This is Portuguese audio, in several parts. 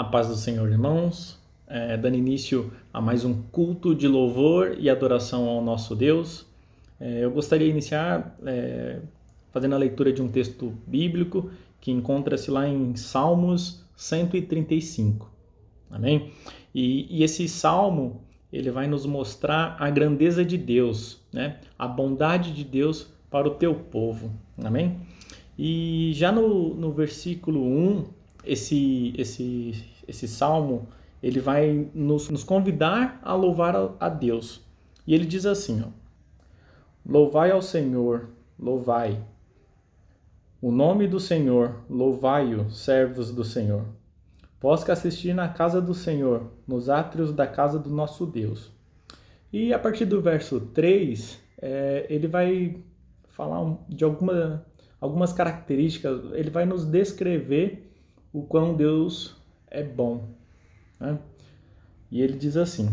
paz do Senhor, irmãos, dando início a mais um culto de louvor e adoração ao nosso Deus. Eu gostaria de iniciar fazendo a leitura de um texto bíblico que encontra-se lá em Salmos 135. Amém? E esse salmo, ele vai nos mostrar a grandeza de Deus, né? A bondade de Deus para o teu povo. Amém? E já no versículo 1, esse salmo, ele vai nos convidar a louvar a Deus. E ele diz assim, ó: louvai ao Senhor, louvai. O nome do Senhor, louvai-o, servos do Senhor. Vós que assistir na casa do Senhor, nos átrios da casa do nosso Deus. E a partir do verso 3, ele vai falar de algumas características, ele vai nos descrever o quão Deus é bom, né? E ele diz assim: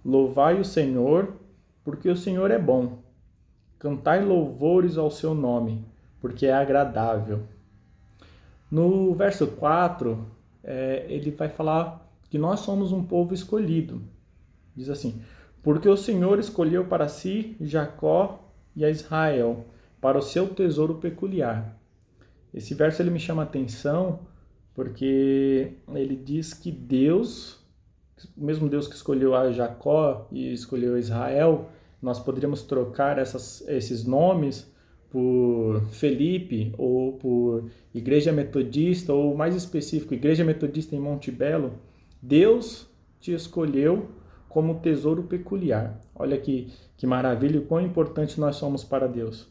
louvai o Senhor, porque o Senhor é bom. Cantai louvores ao seu nome, porque é agradável. No verso 4, ele vai falar que nós somos um povo escolhido. Diz assim: porque o Senhor escolheu para si Jacó e a Israel, para o seu tesouro peculiar. Esse verso ele me chama a atenção porque ele diz que Deus, o mesmo Deus que escolheu a Jacó e escolheu a Israel, nós poderíamos trocar esses nomes por Felipe ou por Igreja Metodista, ou mais específico, Igreja Metodista em Monte Belo. Deus te escolheu como tesouro peculiar. Olha que maravilha, o quão importante nós somos para Deus.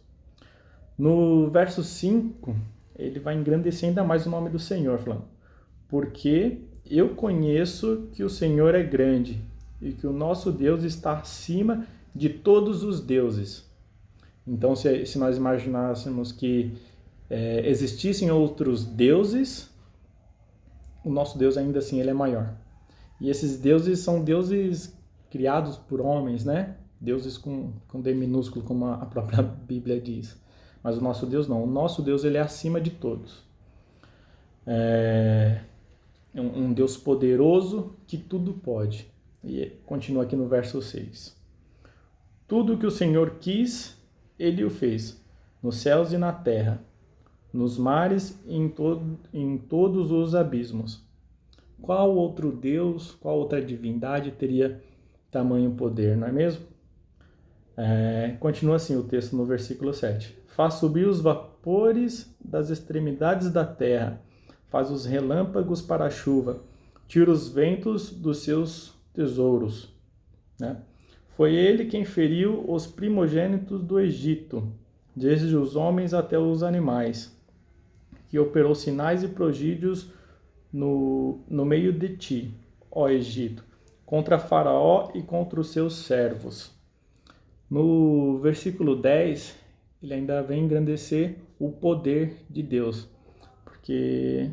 No verso 5, ele vai engrandecer ainda mais o nome do Senhor, falando: porque eu conheço que o Senhor é grande e que o nosso Deus está acima de todos os deuses. Então, se nós imaginássemos que existissem outros deuses, o nosso Deus ainda assim ele é maior. E esses deuses são deuses criados por homens, né? Deuses com D minúsculo, como a própria Bíblia diz. Mas o nosso Deus não. O nosso Deus ele é acima de todos. É um Deus poderoso que tudo pode. E continua aqui no verso 6. Tudo que o Senhor quis, ele o fez, nos céus e na terra, nos mares e em todos os abismos. Qual outro Deus, qual outra divindade teria tamanho poder, não é mesmo? Continua assim o texto no versículo 7. Faz subir os vapores das extremidades da terra, faz os relâmpagos para a chuva, tira os ventos dos seus tesouros, né? Foi ele quem feriu os primogênitos do Egito, desde os homens até os animais, que operou sinais e prodígios no meio de ti, ó Egito, contra Faraó e contra os seus servos. No versículo 10, ele ainda vem engrandecer o poder de Deus, porque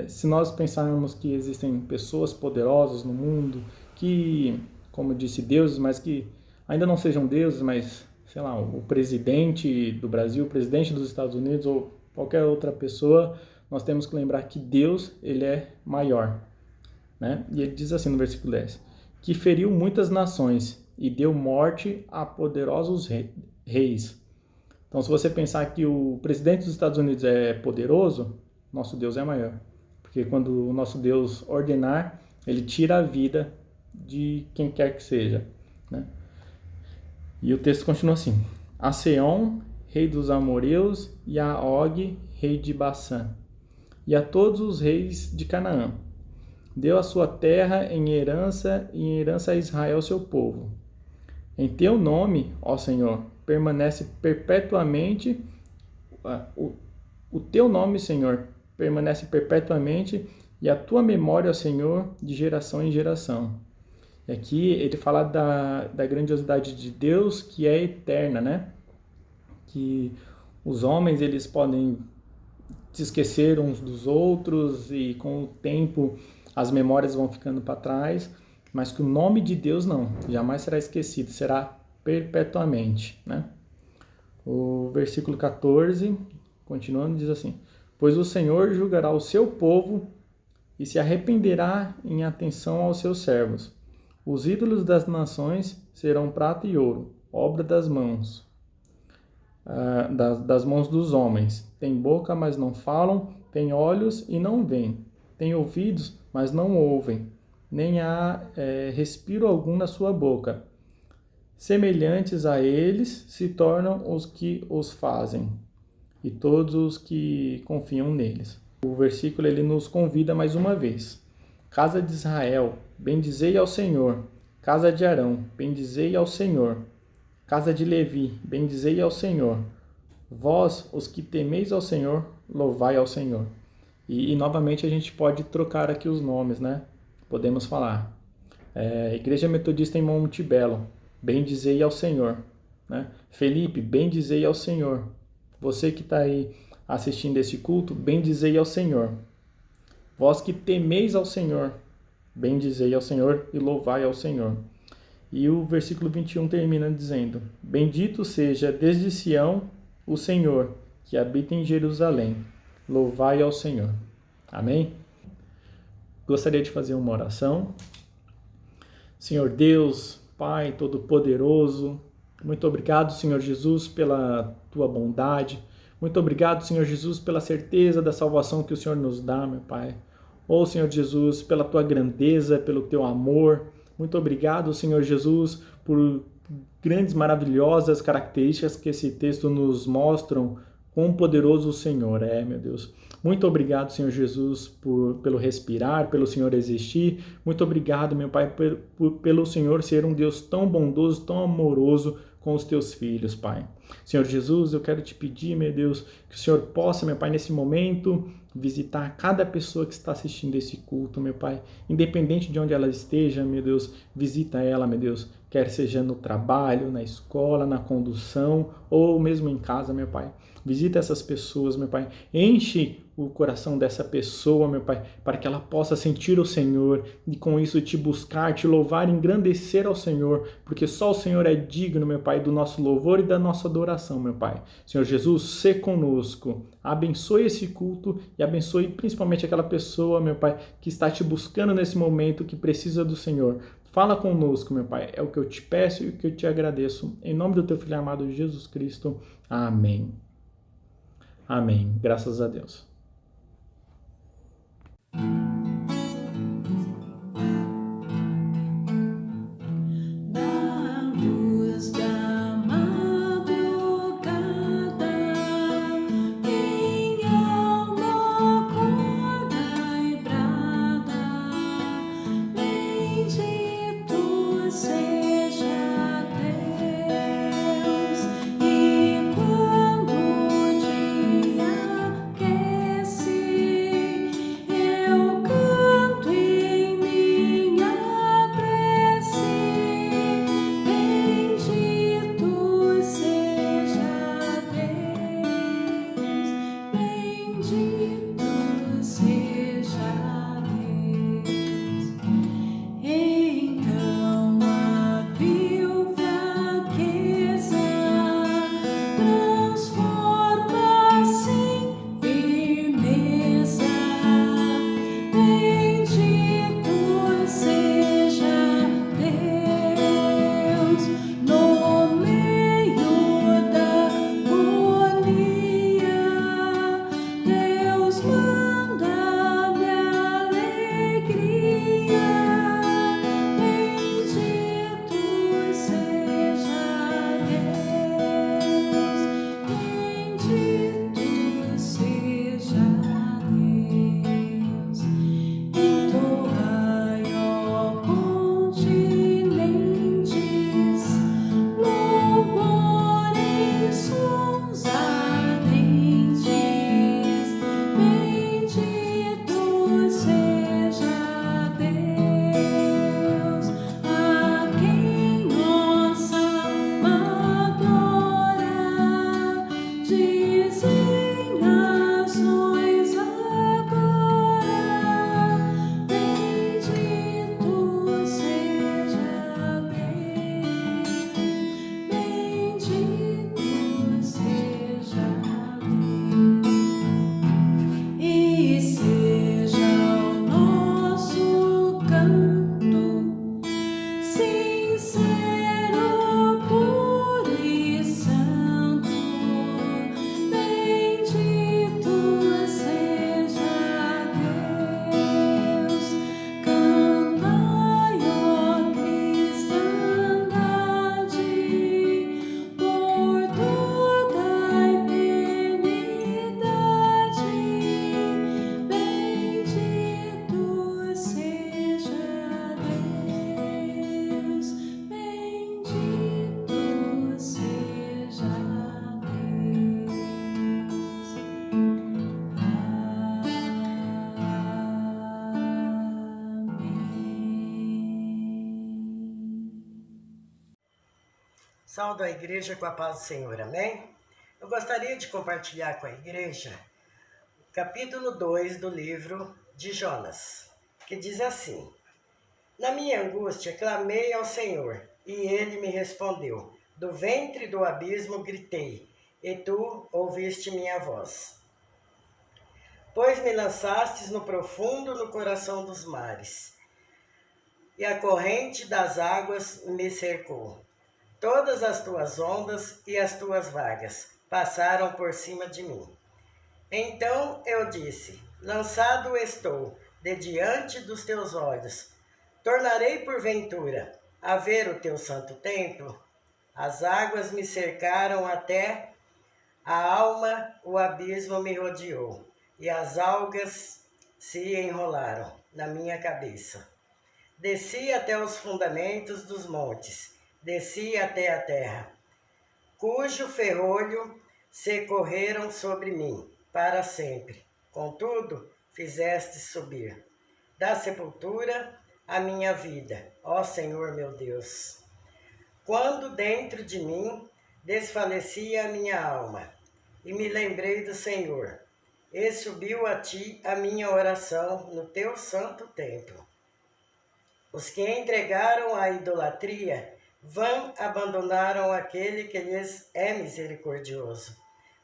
se nós pensarmos que existem pessoas poderosas no mundo, que, como eu disse, deuses, mas que ainda não sejam deuses, mas, sei lá, o presidente do Brasil, o presidente dos Estados Unidos ou qualquer outra pessoa, nós temos que lembrar que Deus, ele é maior, né? E ele diz assim no versículo 10, que feriu muitas nações e deu morte a poderosos reis. Então, se você pensar que o presidente dos Estados Unidos é poderoso, nosso Deus é maior. Porque quando o nosso Deus ordenar, ele tira a vida de quem quer que seja, né? E o texto continua assim: a Seom, rei dos amorreus, e a Og, rei de Bassã, e a todos os reis de Canaã. Deu a sua terra em herança, e em herança a Israel, seu povo. Em teu nome, ó Senhor, permanece perpetuamente, o teu nome, Senhor, permanece perpetuamente, e a tua memória, ó Senhor, de geração em geração. E aqui ele fala da grandiosidade de Deus, que é eterna, né? Que os homens, eles podem se esquecer uns dos outros e com o tempo as memórias vão ficando para trás, mas que o nome de Deus não, jamais será esquecido, será perpetuamente, né? O versículo 14, continuando, diz assim: pois o Senhor julgará o seu povo e se arrependerá em atenção aos seus servos. Os ídolos das nações serão prata e ouro, obra das mãos, das mãos dos homens. Tem boca, mas não falam, tem olhos e não veem, tem ouvidos, mas não ouvem, nem há respiro algum na sua boca. Semelhantes a eles se tornam os que os fazem, e todos os que confiam neles. O versículo ele nos convida mais uma vez. Casa de Israel, bendizei ao Senhor. Casa de Arão, bendizei ao Senhor. Casa de Levi, bendizei ao Senhor. Vós, os que temeis ao Senhor, louvai ao Senhor. E novamente a gente pode trocar aqui os nomes, né? Podemos falar. Igreja Metodista em Monte Belo, bendizei ao Senhor. Né? Felipe, bendizei ao Senhor. Você que está aí assistindo esse culto, bendizei ao Senhor. Vós que temeis ao Senhor, bendizei ao Senhor e louvai ao Senhor. E o versículo 21 termina dizendo: Bendito seja desde Sião o Senhor, que habita em Jerusalém. Louvai ao Senhor. Amém? Gostaria de fazer uma oração. Senhor Deus, Pai Todo-Poderoso, muito obrigado, Senhor Jesus, pela Tua bondade. Muito obrigado, Senhor Jesus, pela certeza da salvação que o Senhor nos dá, meu Pai. Oh, Senhor Jesus, pela Tua grandeza, pelo Teu amor. Muito obrigado, Senhor Jesus, por grandes, maravilhosas características que esse texto nos mostram. Quão poderoso o Senhor é, meu Deus. Muito obrigado, Senhor Jesus, pelo respirar, pelo Senhor existir. Muito obrigado, meu Pai, pelo Senhor ser um Deus tão bondoso, tão amoroso com os teus filhos, Pai. Senhor Jesus, eu quero te pedir, meu Deus, que o Senhor possa, meu Pai, nesse momento, visitar cada pessoa que está assistindo esse culto, meu Pai. Independente de onde ela esteja, meu Deus, visita ela, meu Deus. Quer seja no trabalho, na escola, na condução ou mesmo em casa, meu Pai. Visita essas pessoas, meu Pai. Enche o coração dessa pessoa, meu Pai, para que ela possa sentir o Senhor e com isso te buscar, te louvar, engrandecer ao Senhor, porque só o Senhor é digno, meu Pai, do nosso louvor e da nossa adoração, meu Pai. Senhor Jesus, sê conosco. Abençoe esse culto e abençoe principalmente aquela pessoa, meu Pai, que está te buscando nesse momento, que precisa do Senhor. Fala conosco, meu Pai. É o que eu te peço e o que eu te agradeço. Em nome do teu Filho amado Jesus Cristo. Amém. Amém. Graças a Deus. Eu Saúdo a igreja com a paz do Senhor, amém? Eu gostaria de compartilhar com a igreja o capítulo 2 do livro de Jonas, que diz assim: Na minha angústia clamei ao Senhor, e ele me respondeu. Do ventre do abismo gritei, e tu ouviste minha voz. Pois me lançastes no profundo, no coração dos mares, e a corrente das águas me cercou. Todas as tuas ondas e as tuas vagas passaram por cima de mim. Então eu disse: Lançado estou de diante dos teus olhos. Tornarei porventura a ver o teu santo templo? As águas me cercaram até a alma, o abismo me rodeou, e as algas se enrolaram na minha cabeça. Desci até os fundamentos dos montes, desci até a terra, cujo ferrolho se correram sobre mim para sempre. Contudo, fizeste subir da sepultura a minha vida, ó Senhor meu Deus. Quando dentro de mim desfalecia a minha alma, e me lembrei do Senhor, e subiu a ti a minha oração no teu santo templo. Os que entregaram à idolatria vão abandonaram aquele que lhes é misericordioso.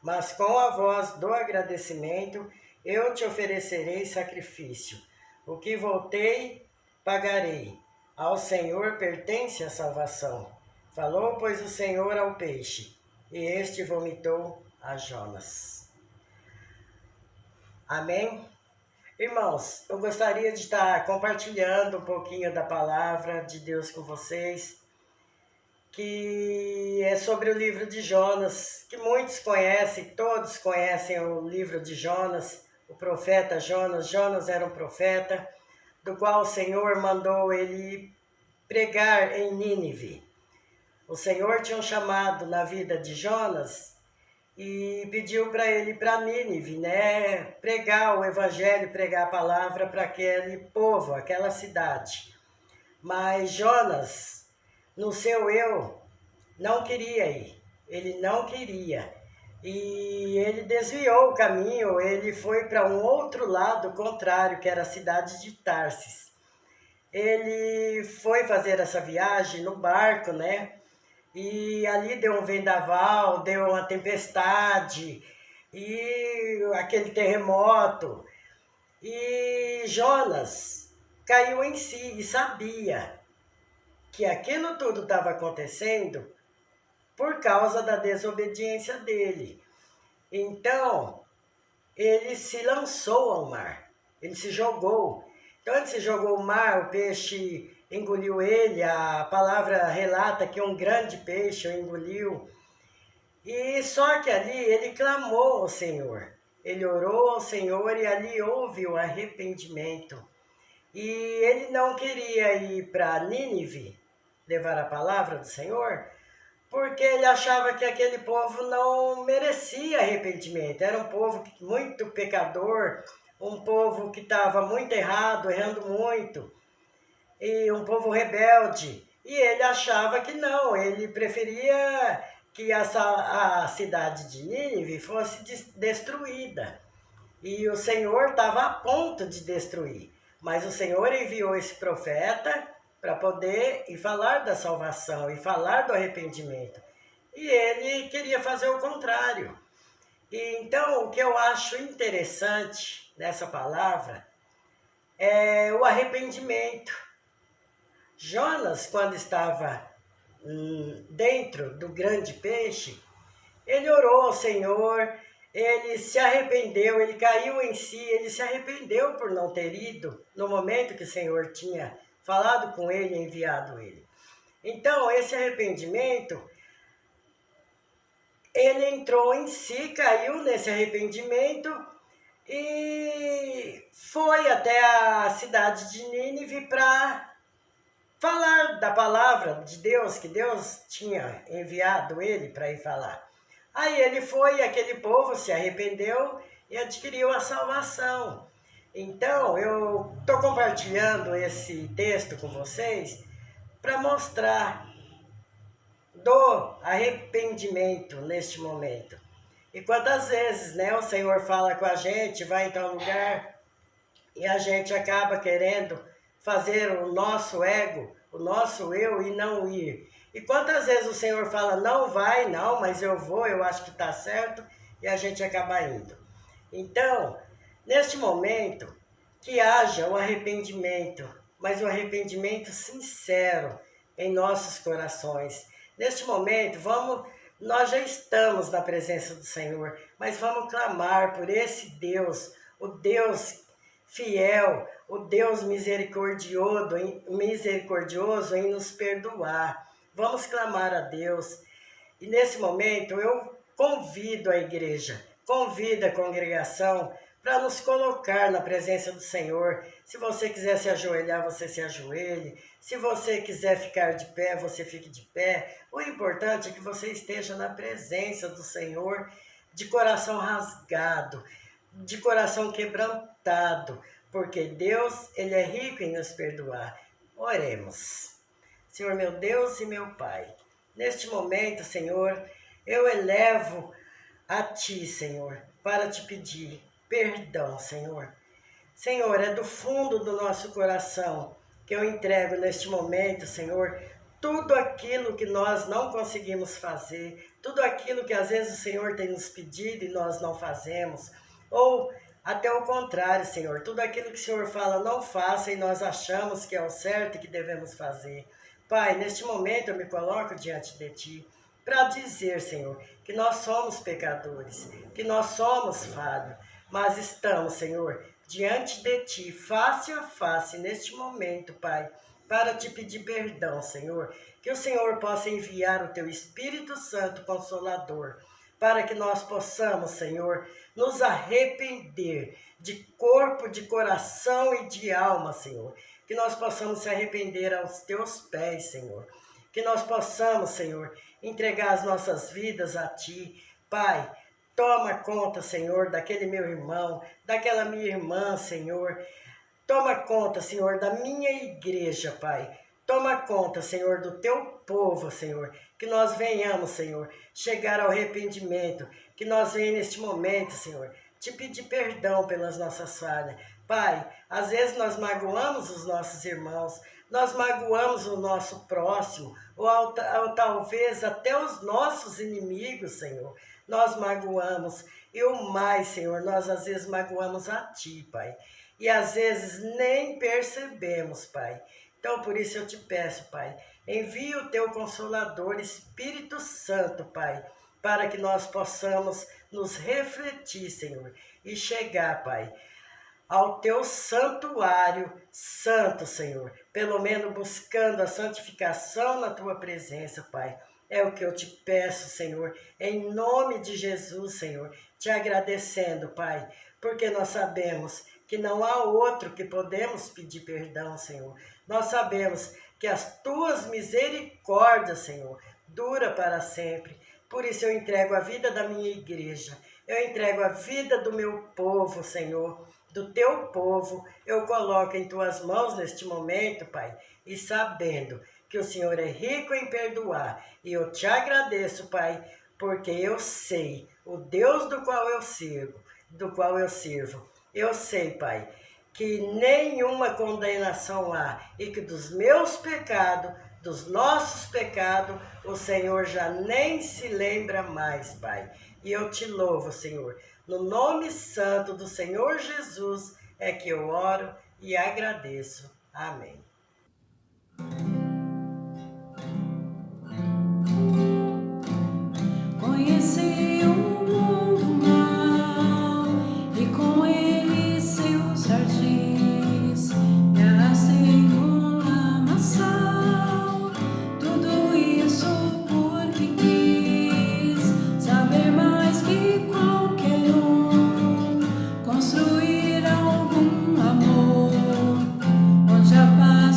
Mas com a voz do agradecimento eu te oferecerei sacrifício. O que voltei, pagarei. Ao Senhor pertence a salvação. Falou, pois, o Senhor ao peixe, e este vomitou a Jonas. Amém? Irmãos, eu gostaria de estar compartilhando um pouquinho da palavra de Deus com vocês, que é sobre o livro de Jonas, que muitos conhecem, todos conhecem o livro de Jonas, o profeta Jonas. Jonas era um profeta, do qual o Senhor mandou ele pregar em Nínive. O Senhor tinha um chamado na vida de Jonas e pediu para ele ir para Nínive, né? Pregar o evangelho, pregar a palavra para aquele povo, aquela cidade. Mas Jonas, no seu eu, não queria ir. Ele não queria. E ele desviou o caminho, ele foi para um outro lado contrário, que era a cidade de Tarsis. Ele foi fazer essa viagem no barco, né? E ali deu um vendaval, deu uma tempestade, e aquele terremoto. E Jonas caiu em si e sabia que aquilo tudo estava acontecendo por causa da desobediência dele. Então, ele se lançou ao mar, ele se jogou. Então, ele se jogou ao mar, o peixe engoliu ele, a palavra relata que um grande peixe o engoliu. E só que ali ele clamou ao Senhor, ele orou ao Senhor e ali houve o arrependimento. E ele não queria ir para Nínive levar a palavra do Senhor, porque ele achava que aquele povo não merecia arrependimento. Era um povo muito pecador, um povo que estava muito errado, errando muito, e um povo rebelde. E ele achava que não, ele preferia que a cidade de Nínive fosse destruída. E o Senhor estava a ponto de destruir. Mas o Senhor enviou esse profeta para poder ir falar da salvação e falar do arrependimento. E ele queria fazer o contrário. E então, o que eu acho interessante nessa palavra é o arrependimento. Jonas, quando estava dentro do grande peixe, ele orou ao Senhor, ele se arrependeu, ele caiu em si, ele se arrependeu por não ter ido no momento que o Senhor tinha falado com ele e enviado ele. Então, esse arrependimento, ele entrou em si, caiu nesse arrependimento e foi até a cidade de Nínive para falar da palavra de Deus, que Deus tinha enviado ele para ir falar. Aí ele foi, aquele povo se arrependeu e adquiriu a salvação. Então, eu estou compartilhando esse texto com vocês para mostrar do arrependimento neste momento. E quantas vezes, né, o Senhor fala com a gente, vai em tal lugar, e a gente acaba querendo fazer o nosso ego, o nosso eu e não ir. E quantas vezes o Senhor fala, não vai, não, mas eu vou, eu acho que está certo, e a gente acaba indo. Então, neste momento, que haja o arrependimento, mas o arrependimento sincero em nossos corações. Neste momento, nós já estamos na presença do Senhor, mas vamos clamar por esse Deus, o Deus fiel, o Deus misericordioso em nos perdoar. Vamos clamar a Deus. E nesse momento eu convido a igreja, convido a congregação para nos colocar na presença do Senhor. Se você quiser se ajoelhar, você se ajoelhe. Se você quiser ficar de pé, você fique de pé. O importante é que você esteja na presença do Senhor, de coração rasgado, de coração quebrantado, porque Deus, Ele é rico em nos perdoar. Oremos. Senhor meu Deus e meu Pai, neste momento, Senhor, eu elevo a Ti, Senhor, para te pedir perdão, Senhor. Senhor, é do fundo do nosso coração que eu entrego neste momento, Senhor, tudo aquilo que nós não conseguimos fazer, tudo aquilo que às vezes o Senhor tem nos pedido e nós não fazemos, ou até o contrário, Senhor, tudo aquilo que o Senhor fala não faça e nós achamos que é o certo e que devemos fazer. Pai, neste momento eu me coloco diante de Ti para dizer, Senhor, que nós somos pecadores, que nós somos falhos, mas estamos, Senhor, diante de Ti, face a face, neste momento, Pai, para Te pedir perdão, Senhor, que o Senhor possa enviar o Teu Espírito Santo Consolador, para que nós possamos, Senhor, nos arrepender de corpo, de coração e de alma, Senhor. Que nós possamos se arrepender aos Teus pés, Senhor. Que nós possamos, Senhor, entregar as nossas vidas a Ti. Pai, toma conta, Senhor, daquele meu irmão, daquela minha irmã, Senhor. Toma conta, Senhor, da minha igreja, Pai. Toma conta, Senhor, do Teu povo, Senhor. Que nós venhamos, Senhor, chegar ao arrependimento. Que nós venhamos neste momento, Senhor, te pedir perdão pelas nossas falhas. Pai, às vezes nós magoamos os nossos irmãos, nós magoamos o nosso próximo, ou talvez até os nossos inimigos, Senhor. Nós magoamos. E o mais, Senhor, nós às vezes magoamos a Ti, Pai. E às vezes nem percebemos, Pai. Então, por isso eu te peço, Pai, envia o Teu Consolador, Espírito Santo, Pai, para que nós possamos nos refletir, Senhor, e chegar, Pai, ao Teu santuário santo, Senhor, pelo menos buscando a santificação na Tua presença, Pai. É o que eu te peço, Senhor, em nome de Jesus, Senhor, te agradecendo, Pai, porque nós sabemos que não há outro que podemos pedir perdão, Senhor. Nós sabemos que as Tuas misericórdias, Senhor, dura para sempre. Por isso eu entrego a vida da minha igreja, eu entrego a vida do meu povo, Senhor, do Teu povo, eu coloco em Tuas mãos neste momento, Pai, e sabendo que o Senhor é rico em perdoar, e eu te agradeço, Pai, porque eu sei, o Deus do qual eu sirvo, eu sei, Pai, que nenhuma condenação há, e que dos meus pecados, dos nossos pecados, o Senhor já nem se lembra mais, Pai. E eu te louvo, Senhor. No nome santo do Senhor Jesus é que eu oro e agradeço. Amém. Conheci o mundo mal e com ele seus jardins. Me arrastei no lamaçal, tudo isso porque quis saber mais que qualquer um, construir algum amor onde a paz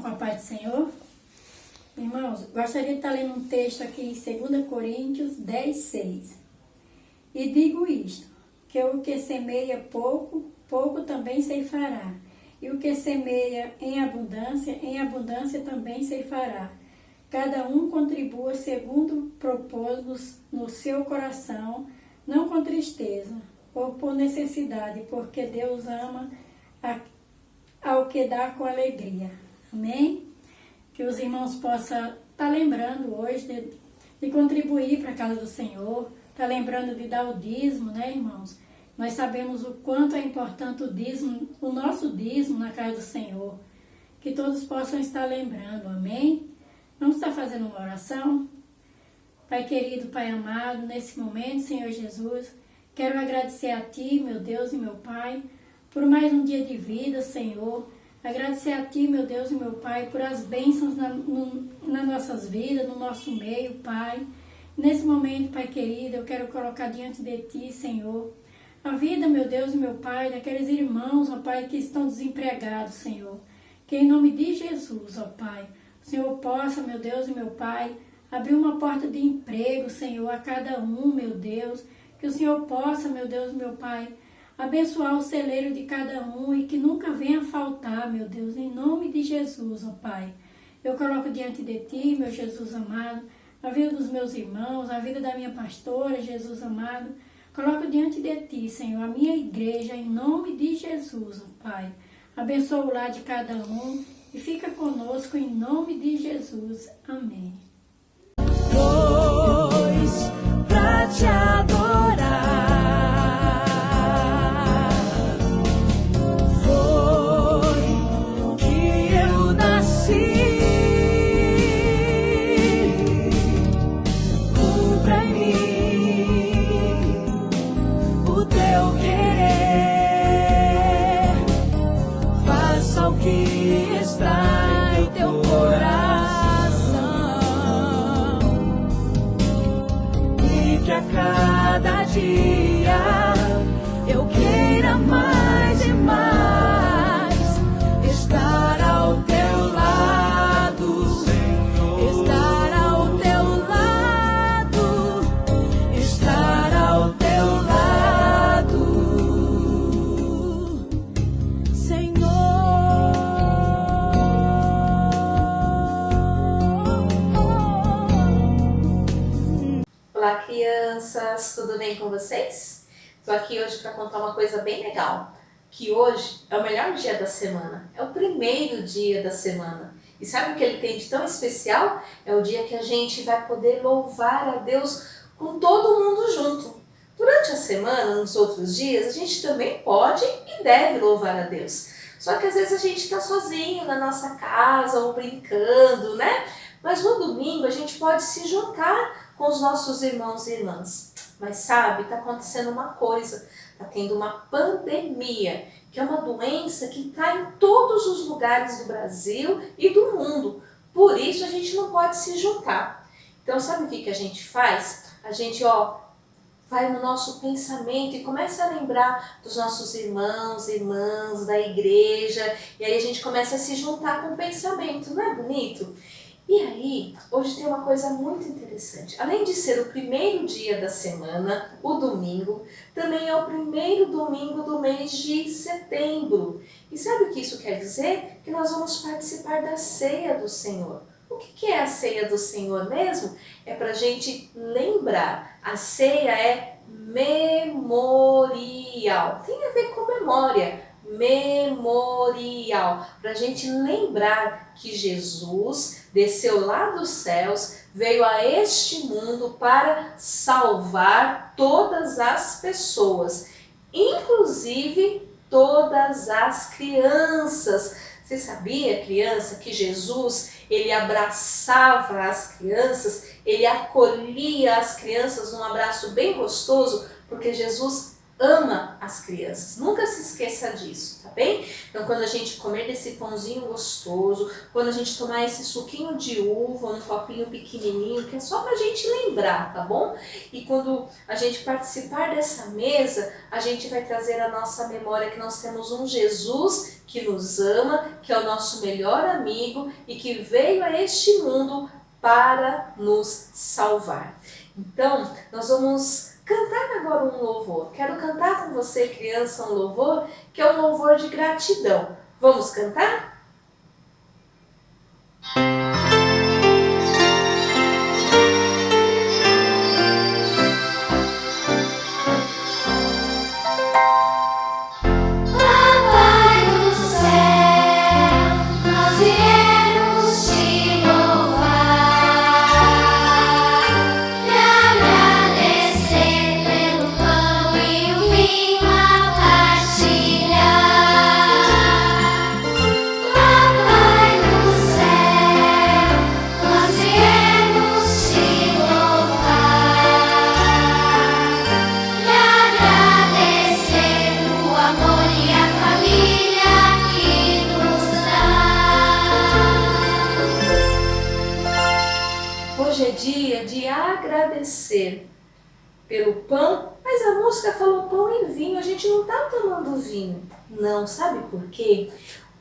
com a paz do Senhor? Irmãos, gostaria de estar lendo um texto aqui em 2 Coríntios 10, 6. E digo isto, que o que semeia pouco, pouco também ceifará. E o que semeia em abundância também ceifará. Cada um contribua segundo propôs no seu coração, não com tristeza, ou por necessidade, porque Deus ama ao que dá com alegria. Amém? Que os irmãos possam estar lembrando hoje de contribuir para a casa do Senhor, estar lembrando de dar o dízimo, né, irmãos? Nós sabemos o quanto é importante o dízimo, o nosso dízimo na casa do Senhor. Que todos possam estar lembrando, amém? Vamos estar fazendo uma oração? Pai querido, Pai amado, nesse momento, Senhor Jesus, quero agradecer a Ti, meu Deus e meu Pai, por mais um dia de vida, Senhor. Agradecer a Ti, meu Deus e meu Pai, por as bênçãos nas nossas vidas, no nosso meio, Pai. Nesse momento, Pai querido, eu quero colocar diante de Ti, Senhor, a vida, meu Deus e meu Pai, daqueles irmãos, ó Pai, que estão desempregados, Senhor. Que em nome de Jesus, ó Pai, o Senhor possa, meu Deus e meu Pai, abrir uma porta de emprego, Senhor, a cada um, meu Deus. Que o Senhor possa, meu Deus e meu Pai, abençoar o celeiro de cada um e que nunca venha faltar, meu Deus, em nome de Jesus, ó Pai. Eu coloco diante de Ti, meu Jesus amado, a vida dos meus irmãos, a vida da minha pastora, Jesus amado. Coloco diante de Ti, Senhor, a minha igreja, em nome de Jesus, ó Pai. Abençoa o lar de cada um e fica conosco em nome de Jesus. Amém. Pois pra te adorar foi que eu nasci. Cumpra em mim o teu querer, faça o que está em teu coração, e que a cada dia eu queira mais e mais estar ao teu lado, estar ao teu lado, estar ao teu lado, Senhor. Olá, crianças, tudo bem com vocês? Estou aqui hoje para contar uma coisa bem legal, que hoje é o melhor dia da semana, é o primeiro dia da semana. E sabe o que ele tem de tão especial? É o dia que a gente vai poder louvar a Deus com todo mundo junto. Durante a semana, nos outros dias, a gente também pode e deve louvar a Deus. Só que às vezes a gente está sozinho na nossa casa ou brincando, né? Mas no domingo a gente pode se juntar com os nossos irmãos e irmãs. Mas sabe, está acontecendo uma coisa, está tendo uma pandemia, que é uma doença que está em todos os lugares do Brasil e do mundo. Por isso a gente não pode se juntar. Então sabe o que a gente faz? A gente, vai no nosso pensamento e começa a lembrar dos nossos irmãos, irmãs, da igreja, e aí a gente começa a se juntar com o pensamento, não é bonito? E aí, hoje tem uma coisa muito interessante. Além de ser o primeiro dia da semana, o domingo, também é o primeiro domingo do mês de setembro. E sabe o que isso quer dizer? Que nós vamos participar da ceia do Senhor. O que é a ceia do Senhor mesmo? É para a gente lembrar. A ceia é memorial. Tem a ver com memória. Memorial, para a gente lembrar que Jesus desceu lá dos céus, veio a este mundo para salvar todas as pessoas, inclusive todas as crianças. Você sabia, criança, que Jesus, ele abraçava as crianças, ele acolhia as crianças num abraço bem gostoso, porque Jesus ama as crianças. Nunca se esqueça disso, tá bem? Então quando a gente comer desse pãozinho gostoso, quando a gente tomar esse suquinho de uva, um copinho pequenininho, que é só pra gente lembrar, tá bom? E quando a gente participar dessa mesa, a gente vai trazer à nossa memória que nós temos um Jesus que nos ama, que é o nosso melhor amigo e que veio a este mundo para nos salvar. Então, nós vamos cantar agora um louvor. Quero cantar com você, criança, um louvor que é um louvor de gratidão. Vamos cantar? Hoje é dia de agradecer pelo pão, mas a música falou pão e vinho, a gente não está tomando vinho. Não, sabe por quê?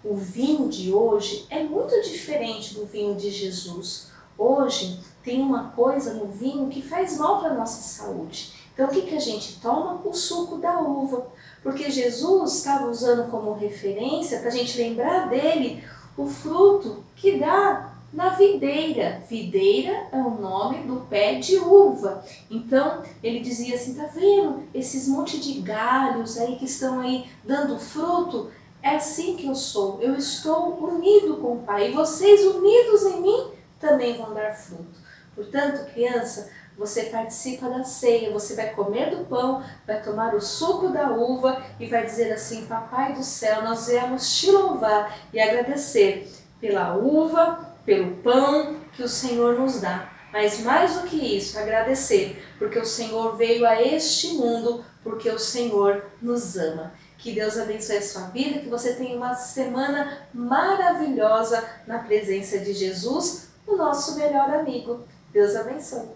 O vinho de hoje é muito diferente do vinho de Jesus. Hoje tem uma coisa no vinho que faz mal para a nossa saúde. Então o que a gente toma? O suco da uva. Porque Jesus estava usando como referência, para a gente lembrar dele, o fruto que dá na videira. Videira é o nome do pé de uva. Então ele dizia assim, tá vendo esses monte de galhos aí que estão aí dando fruto? É assim que eu sou, eu estou unido com o Pai e vocês unidos em mim também vão dar fruto. Portanto, criança, você participa da ceia, você vai comer do pão, vai tomar o suco da uva e vai dizer assim, Papai do céu, nós viemos te louvar e agradecer pela uva, pelo pão que o Senhor nos dá. Mas mais do que isso, agradecer, porque o Senhor veio a este mundo, porque o Senhor nos ama. Que Deus abençoe a sua vida, que você tenha uma semana maravilhosa na presença de Jesus, o nosso melhor amigo. Deus abençoe.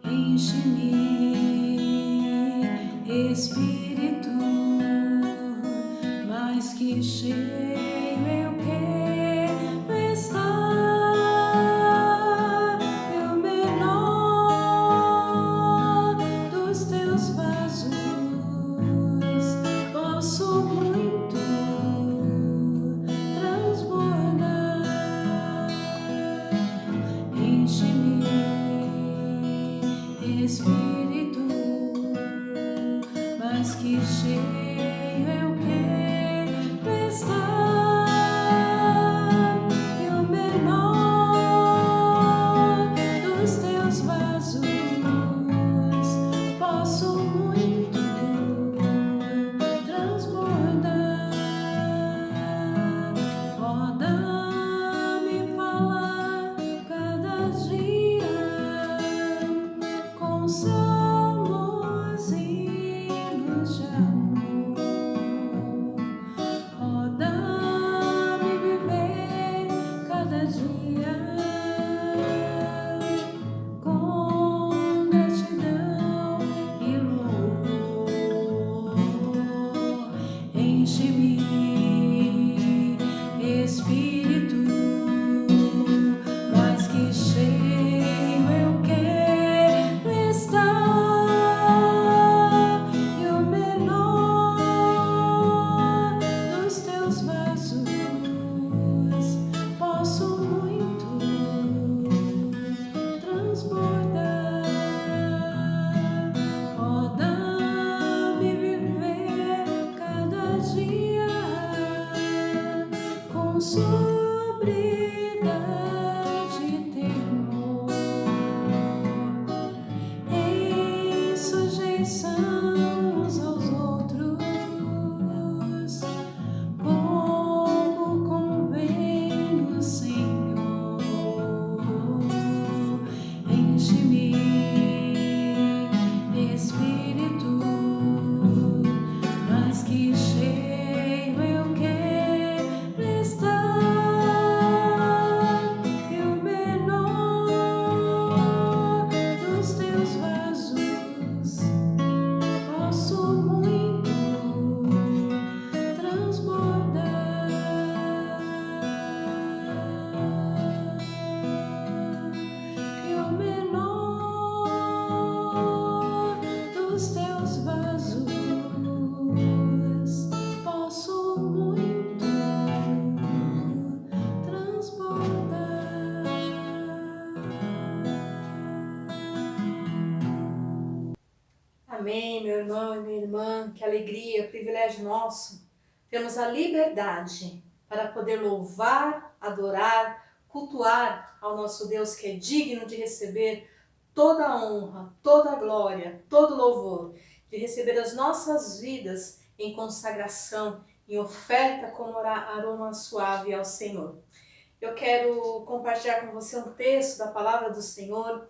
Enche-me, Espírito, mais que cheio eu quero estar. Eu menor dos teus vasos posso muito transbordar. Enche-me, Espírito, mais que cheio eu quero estar. Amém, meu irmão e minha irmã, que alegria, privilégio nosso. Temos a liberdade para poder louvar, adorar, cultuar ao nosso Deus que é digno de receber toda a honra, toda a glória, todo o louvor, de receber as nossas vidas em consagração, em oferta como aroma suave ao Senhor. Eu quero compartilhar com você um texto da palavra do Senhor,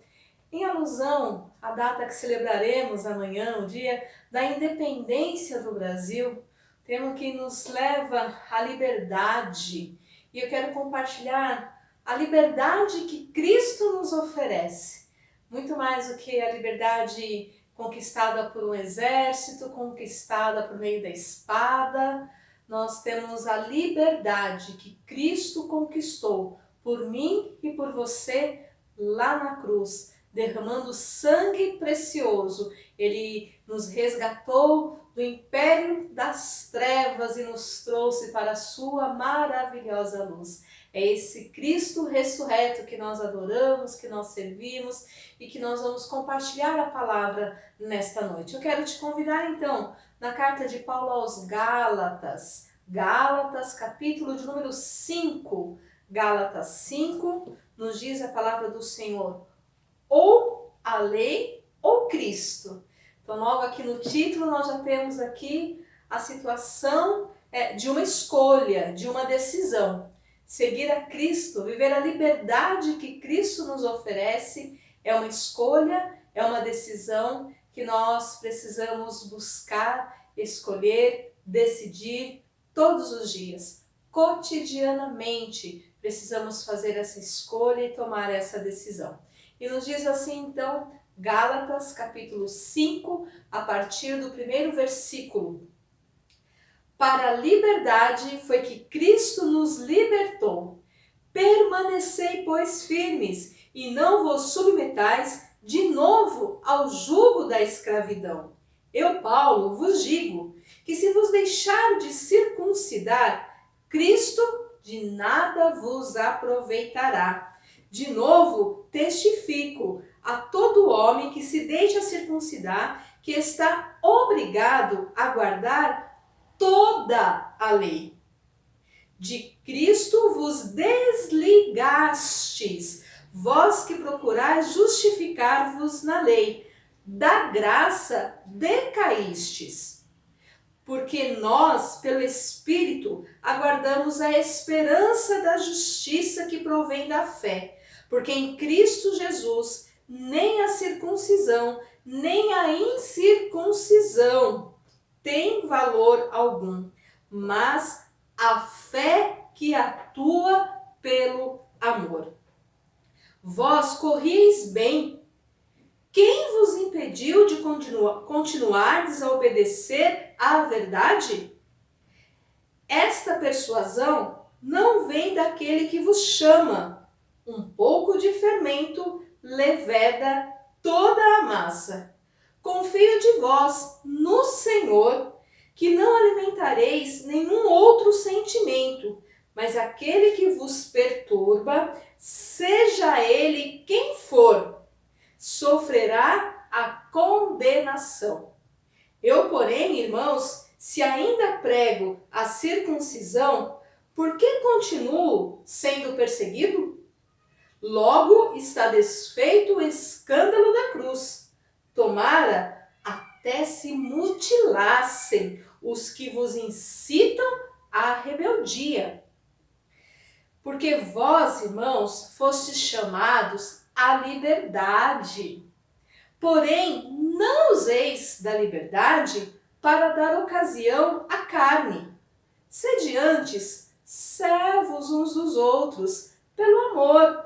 em alusão à data que celebraremos amanhã, o dia da independência do Brasil, tema que nos leva à liberdade. E eu quero compartilhar a liberdade que Cristo nos oferece. Muito mais do que a liberdade conquistada por um exército, conquistada por meio da espada. Nós temos a liberdade que Cristo conquistou por mim e por você lá na cruz, derramando sangue precioso. Ele nos resgatou do império das trevas e nos trouxe para a sua maravilhosa luz. É esse Cristo ressurreto que nós adoramos, que nós servimos e que nós vamos compartilhar a palavra nesta noite. Eu quero te convidar então na carta de Paulo aos Gálatas, Gálatas capítulo de número 5, Gálatas 5, nos diz a palavra do Senhor: ou a lei ou Cristo. Então logo aqui no título nós já temos aqui a situação de uma escolha, de uma decisão. Seguir a Cristo, viver a liberdade que Cristo nos oferece é uma escolha, é uma decisão que nós precisamos buscar, escolher, decidir todos os dias. Cotidianamente precisamos fazer essa escolha e tomar essa decisão. E nos diz assim então, Gálatas capítulo 5, a partir do primeiro versículo. Para a liberdade foi que Cristo nos libertou. Permanecei, pois, firmes, e não vos submetais de novo ao jugo da escravidão. Eu, Paulo, vos digo que se vos deixar de circuncidar, Cristo de nada vos aproveitará. De novo, testifico a todo homem que se deixa circuncidar que está obrigado a guardar toda a lei. De Cristo vos desligastes, vós que procurais justificar-vos na lei, da graça decaístes. Porque nós, pelo Espírito, aguardamos a esperança da justiça que provém da fé. Porque em Cristo Jesus, nem a circuncisão, nem a incircuncisão tem valor algum, mas a fé que atua pelo amor. Vós corrieis bem. Quem vos impediu de continuardes a obedecer à verdade? Esta persuasão não vem daquele que vos chama. Um pouco de fermento leveda toda a massa. Confio de vós no Senhor, que não alimentareis nenhum outro sentimento, mas aquele que vos perturba, seja ele quem for, sofrerá a condenação. Eu, porém, irmãos, se ainda prego a circuncisão, por que continuo sendo perseguido? Logo está desfeito o escândalo da cruz. Tomara até se mutilassem os que vos incitam à rebeldia. Porque vós, irmãos, fostes chamados à liberdade. Porém, não useis da liberdade para dar ocasião à carne. Sede antes servos uns dos outros, pelo amor.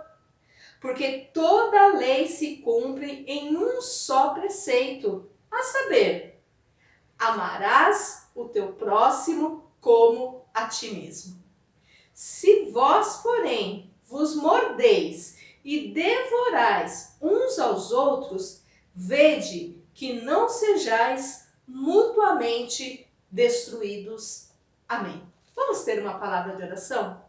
Porque toda a lei se cumpre em um só preceito, a saber, amarás o teu próximo como a ti mesmo. Se vós, porém, vos mordeis e devorais uns aos outros, vede que não sejais mutuamente destruídos. Amém. Vamos ter uma palavra de oração?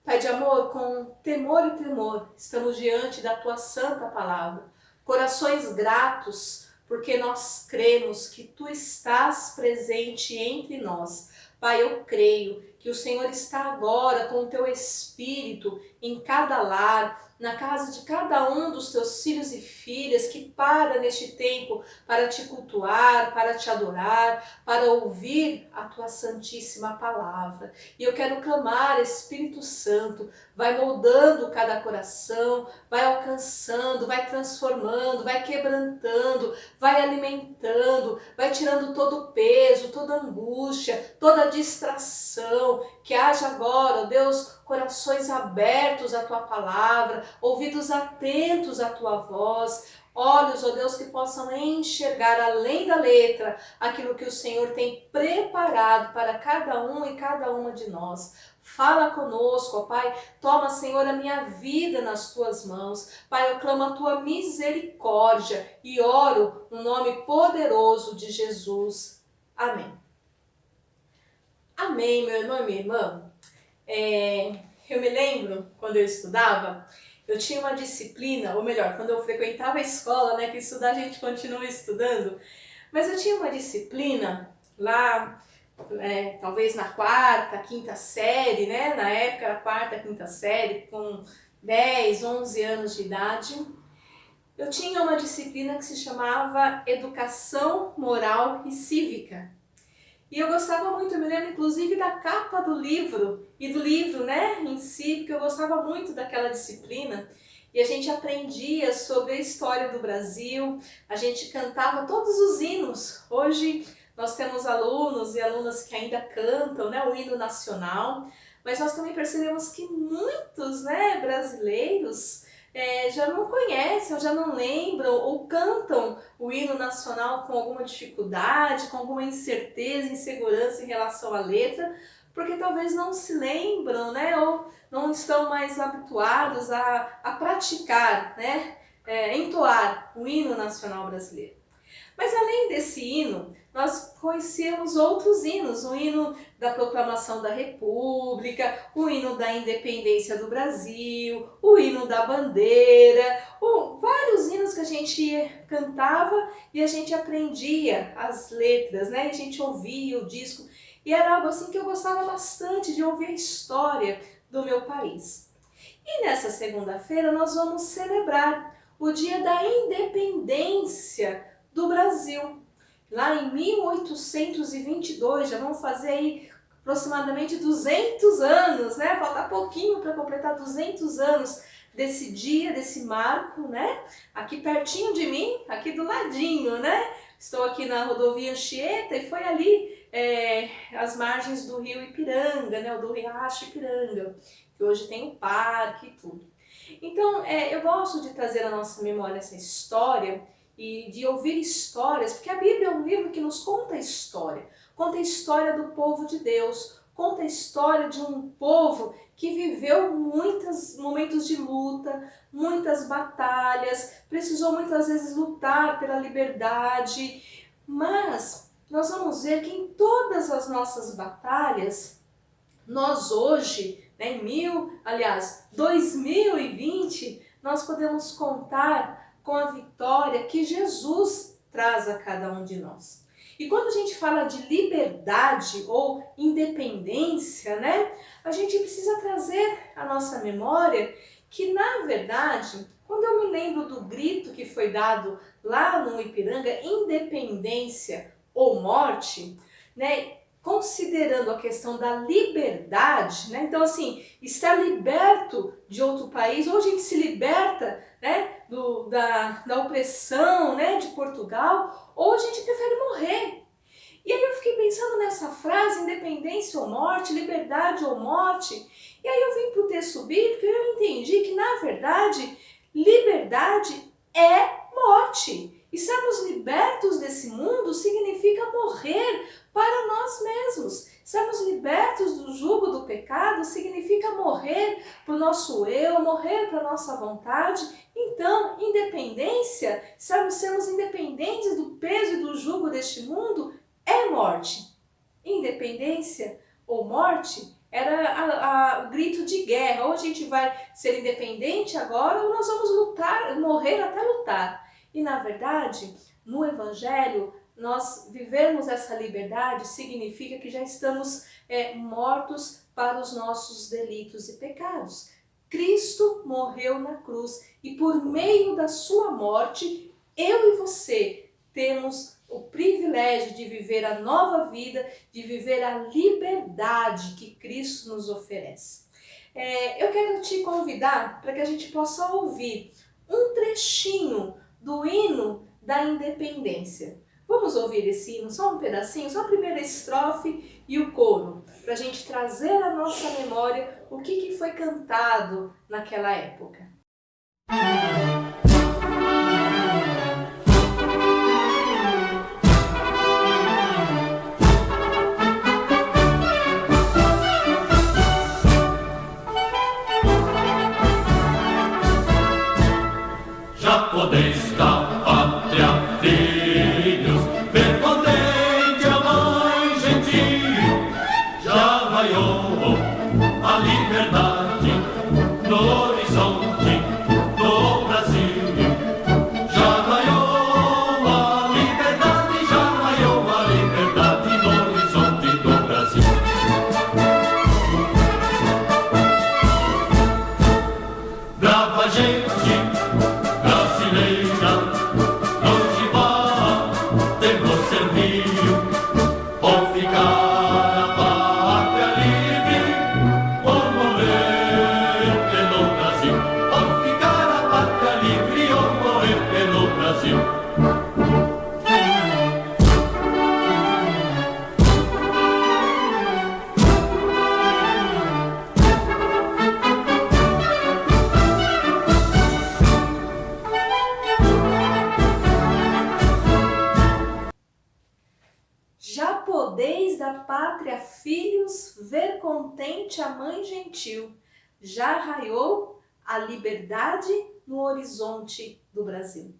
Pai de amor, com temor e tremor, estamos diante da Tua santa palavra. Corações gratos porque nós cremos que Tu estás presente entre nós. Pai, eu creio que o Senhor está agora com o Teu Espírito em cada lar, na casa de cada um dos Teus filhos e filhas que para neste tempo para Te cultuar, para Te adorar, para ouvir a Tua santíssima palavra. E eu quero clamar, Espírito Santo, vai moldando cada coração, vai alcançando, vai transformando, vai quebrantando, vai alimentando, vai tirando todo o peso, toda a angústia, toda a distração. Que haja agora, ó Deus, corações abertos à Tua palavra, ouvidos atentos à Tua voz, olhos, ó Deus, que possam enxergar além da letra aquilo que o Senhor tem preparado para cada um e cada uma de nós. Fala conosco, ó Pai, toma, Senhor, a minha vida nas Tuas mãos. Pai, eu clamo a Tua misericórdia e oro no nome poderoso de Jesus. Amém. Amém, meu irmão e minha irmã. Eu me lembro, quando eu estudava, eu tinha uma disciplina, ou melhor, quando eu frequentava a escola, né, que estudar a gente continua estudando, mas eu tinha uma disciplina lá, talvez na quarta, quinta série, né, na época era quarta, quinta série, com 10, 11 anos de idade, eu tinha uma disciplina que se chamava Educação Moral e Cívica. E eu gostava muito, eu me lembro inclusive da capa do livro, e do livro, né, em si, porque eu gostava muito daquela disciplina. E a gente aprendia sobre a história do Brasil, a gente cantava todos os hinos. Hoje nós temos alunos e alunas que ainda cantam, né, o hino nacional, mas nós também percebemos que muitos, né, brasileiros já não conhecem, ou já não lembram, ou cantam o hino nacional com alguma dificuldade, com alguma incerteza, insegurança em relação à letra, porque talvez não se lembram, né, ou não estão mais habituados a praticar, né, entoar o hino nacional brasileiro. Mas além desse hino, nós conhecemos outros hinos, o hino da proclamação da República, o hino da independência do Brasil, o hino da bandeira, vários hinos que a gente cantava e a gente aprendia as letras, né? E a gente ouvia o disco e era algo assim que eu gostava bastante de ouvir a história do meu país. E nessa segunda-feira nós vamos celebrar o Dia da Independência do Brasil. Lá em 1822, já vamos fazer aí aproximadamente 200 anos, né? Falta pouquinho para completar 200 anos desse dia, desse marco, né? Aqui pertinho de mim, aqui do ladinho, né? Estou aqui na rodovia Anchieta e foi ali as margens do rio Ipiranga, né? O do Riacho Ipiranga, que hoje tem um parque e tudo. Então, eu gosto de trazer à nossa memória essa história e de ouvir histórias, porque a Bíblia é um livro que nos conta a história do povo de Deus, conta a história de um povo que viveu muitos momentos de luta, muitas batalhas, precisou muitas vezes lutar pela liberdade, mas nós vamos ver que em todas as nossas batalhas, nós hoje, né, em 2020, nós podemos contar com a vitória que Jesus traz a cada um de nós. E quando a gente fala de liberdade ou independência, né, a gente precisa trazer à nossa memória que, na verdade, quando eu me lembro do grito que foi dado lá no Ipiranga, independência ou morte, né, considerando a questão da liberdade, né? Então assim, estar liberto de outro país, ou a gente se liberta, né, da opressão, né, de Portugal, ou a gente prefere morrer. E aí eu fiquei pensando nessa frase, independência ou morte, liberdade ou morte, e aí eu vim para o texto bíblico e eu entendi que, na verdade, liberdade é morte. E sermos libertos desse mundo significa morrer para nós mesmos. Sermos libertos do jugo do pecado significa morrer para o nosso eu, morrer para a nossa vontade. Então, independência, sermos independentes do peso e do jugo deste mundo, é morte. Independência ou morte era o grito de guerra. Ou a gente vai ser independente agora, ou nós vamos lutar, morrer até lutar. E na verdade, no Evangelho, nós vivermos essa liberdade significa que já estamos mortos para os nossos delitos e pecados. Cristo morreu na cruz e por meio da sua morte, eu e você temos o privilégio de viver a nova vida, de viver a liberdade que Cristo nos oferece. Eu quero te convidar para que a gente possa ouvir um trechinho do hino da independência. Vamos ouvir esse hino, só um pedacinho, só a primeira estrofe e o coro, para a gente trazer à nossa memória o que foi cantado naquela época. Já podeis da pátria, filhos, ver contente a mãe gentil. Já raiou a liberdade no horizonte do Brasil. Já raiou a liberdade, já raiou a liberdade no horizonte do Brasil. Brava gente brasileira, longe vá, temos serviu, ou ficar a pátria livre, ou morrer pelo Brasil, ou ficar a pátria livre, ou morrer pelo Brasil. Já podeis da pátria, filhos, ver contente a mãe gentil. Já raiou a liberdade no horizonte do Brasil.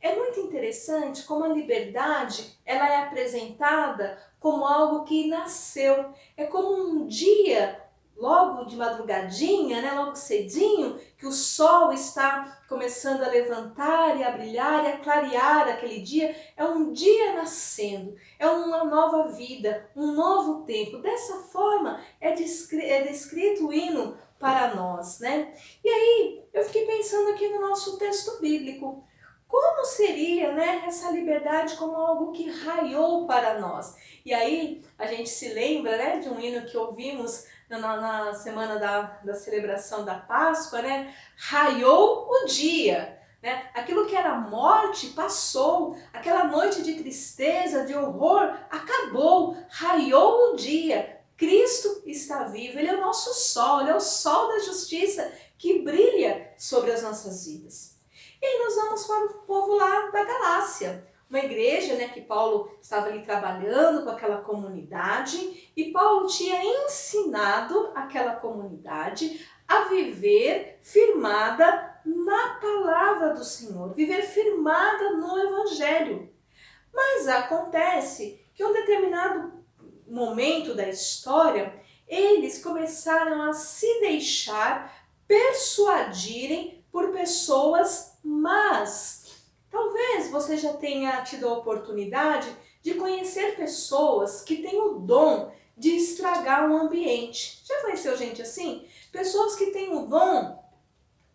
É muito interessante como a liberdade ela é apresentada como algo que nasceu. É como um dia, logo de madrugadinha, né, logo cedinho, que o sol está começando a levantar e a brilhar e a clarear aquele dia. É um dia nascendo, é uma nova vida, um novo tempo. Dessa forma é descrito o hino para nós, né? E aí eu fiquei pensando aqui no nosso texto bíblico. Como seria, né, essa liberdade como algo que raiou para nós? E aí a gente se lembra, né, de um hino que ouvimos na semana da celebração da Páscoa, né? Raiou o dia, né? Aquilo que era morte passou, aquela noite de tristeza, de horror, acabou, raiou o dia. Cristo está vivo, Ele é o nosso sol, Ele é o sol da justiça que brilha sobre as nossas vidas. E aí nós vamos para o povo lá da Galácia, uma igreja, né, que Paulo estava ali trabalhando com aquela comunidade e Paulo tinha ensinado aquela comunidade a viver firmada na palavra do Senhor, viver firmada no Evangelho. Mas acontece que em um determinado momento da história, eles começaram a se deixar persuadirem por pessoas más. Talvez você já tenha tido a oportunidade de conhecer pessoas que têm o dom de estragar um ambiente. Já conheceu gente assim? Pessoas que têm o dom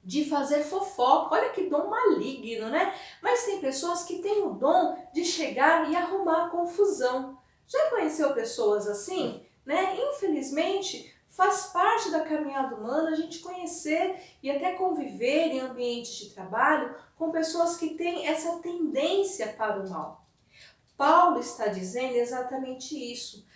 de fazer fofoca. Olha que dom maligno, né? Mas tem pessoas que têm o dom de chegar e arrumar confusão. Já conheceu pessoas assim? Né? Infelizmente, faz parte da caminhada humana a gente conhecer e até conviver em ambientes de trabalho com pessoas que têm essa tendência para o mal. Paulo está dizendo exatamente isso.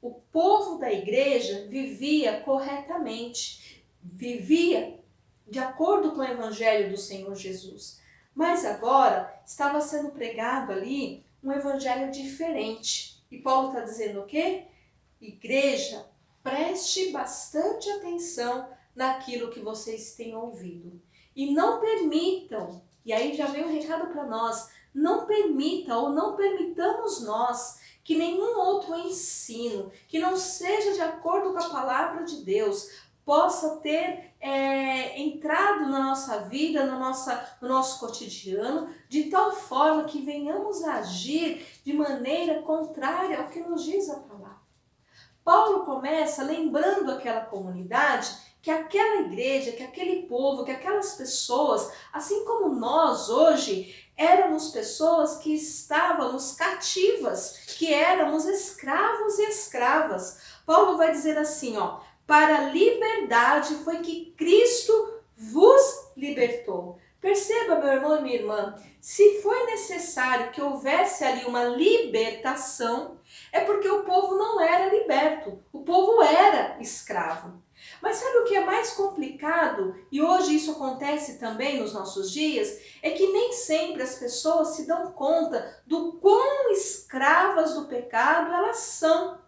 O povo da igreja vivia corretamente, vivia de acordo com o evangelho do Senhor Jesus. Mas agora estava sendo pregado ali um evangelho diferente. E Paulo está dizendo o quê? Igreja, preste bastante atenção naquilo que vocês têm ouvido. E não permitam, e aí já vem um recado para nós, não permita ou não permitamos nós que nenhum outro ensino, que não seja de acordo com a palavra de Deus, possa ter entrado na nossa vida, no nosso cotidiano, de tal forma que venhamos a agir de maneira contrária ao que nos diz a palavra. Paulo começa lembrando aquela comunidade que aquela igreja, que aquele povo, que aquelas pessoas, assim como nós hoje, éramos pessoas que estávamos cativas, que éramos escravos e escravas. Paulo vai dizer assim, para a liberdade foi que Cristo vos libertou. Perceba, meu irmão e minha irmã, se foi necessário que houvesse ali uma libertação, é porque o povo não era liberto, o povo era escravo. Mas sabe o que é mais complicado, e hoje isso acontece também nos nossos dias, é que nem sempre as pessoas se dão conta do quão escravas do pecado elas são.